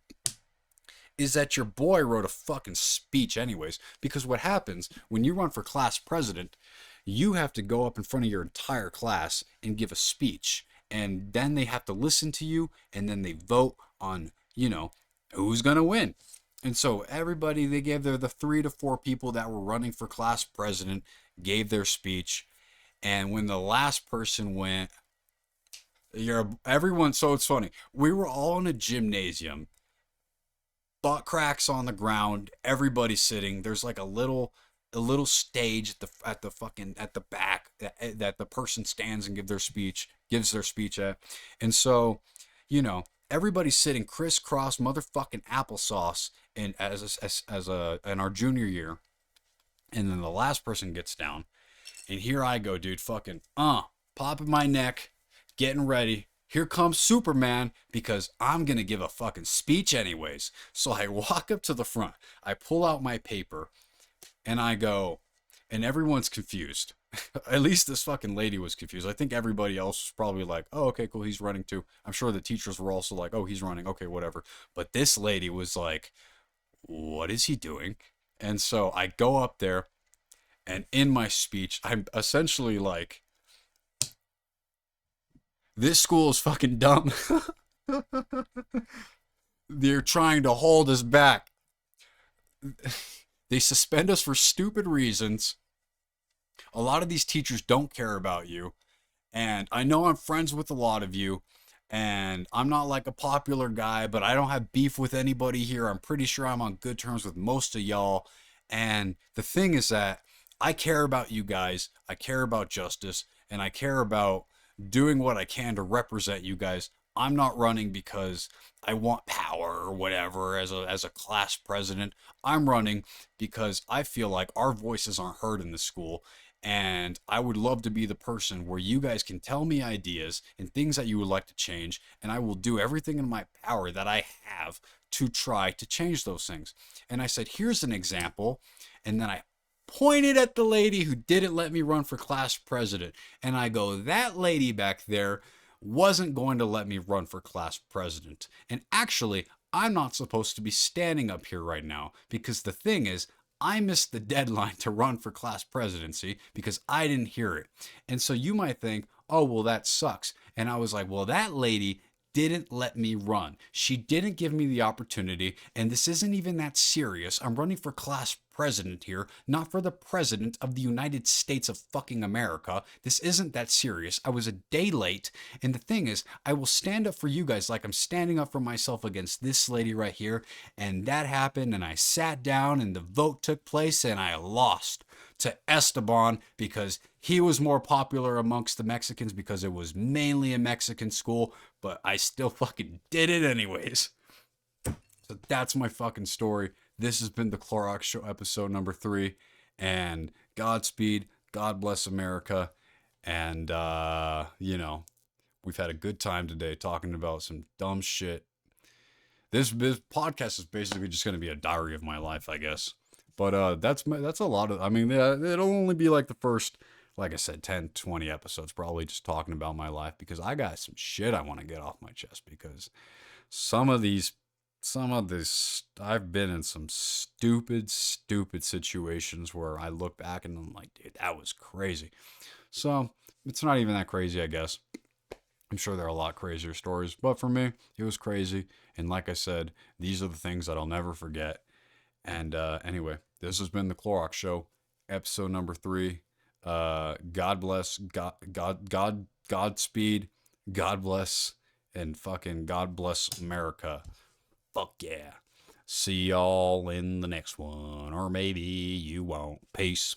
is that your boy wrote a fucking speech anyways. Because what happens when you run for class president, you have to go up in front of your entire class and give a speech. And then they have to listen to you and then they vote on, who's going to win. And so everybody, they gave the 3 to 4 people that were running for class president gave their speech, And when the last person went, everyone. So it's funny. We were all in a gymnasium, butt cracks on the ground, everybody sitting. There's like a little stage at the fucking at the back that the person stands and gives their speech at. And so, everybody's sitting crisscross motherfucking applesauce in as a in our junior year. And then the last person gets down, and here I go, dude, fucking popping my neck, getting ready. Here comes Superman because I'm going to give a fucking speech anyways. So I walk up to the front. I pull out my paper and I go, and everyone's confused. At least this fucking lady was confused. I think everybody else was probably like, oh, okay, cool, he's running too. I'm sure the teachers were also like, oh, he's running. Okay, whatever. But this lady was like, what is he doing? And so I go up there, and in my speech, I'm essentially like, this school is fucking dumb. They're trying to hold us back. They suspend us for stupid reasons. A lot of these teachers don't care about you. And I know I'm friends with a lot of you. And I'm not like a popular guy, but I don't have beef with anybody here. I'm pretty sure I'm on good terms with most of y'all. And the thing is that I care about you guys. I care about justice. And I care about doing what I can to represent you guys. I'm not running because I want power or whatever as a class president. I'm running because I feel like our voices aren't heard in the school, and I would love to be the person where you guys can tell me ideas and things that you would like to change, and I will do everything in my power that I have to try to change those things. And I said, here's an example. And then I pointed at the lady who didn't let me run for class president. And I go, that lady back there wasn't going to let me run for class president. And actually, I'm not supposed to be standing up here right now because the thing is, I missed the deadline to run for class presidency because I didn't hear it. And so you might think, oh, well, that sucks. And I was like, well, that lady didn't let me run. She didn't give me the opportunity, and this isn't even that serious. I'm running for class president here, not for the president of the United States of fucking America. This isn't that serious. I was a day late, and the thing is, I will stand up for you guys like I'm standing up for myself against this lady right here. And that happened, and I sat down, and the vote took place, and I lost to Esteban because he was more popular amongst the Mexicans because it was mainly a Mexican school, but I still fucking did it anyways. So that's my fucking story. This has been the Clorox Show episode number 3. And Godspeed. God bless America. And, we've had a good time today talking about some dumb shit. This podcast is basically just going to be a diary of my life, I guess. But that's a lot of, I mean, it'll only be like the first, like I said, 10, 20 episodes, probably just talking about my life because I got some shit I want to get off my chest because some of this, I've been in some stupid situations where I look back and I'm like, dude, that was crazy. So it's not even that crazy, I guess. I'm sure there are a lot crazier stories, but for me, it was crazy. And like I said, these are the things that I'll never forget. And anyway, this has been the Clorox Show, episode number 3. God bless, Godspeed, God bless, and fucking God bless America. Fuck yeah. See y'all in the next one, or maybe you won't. Peace.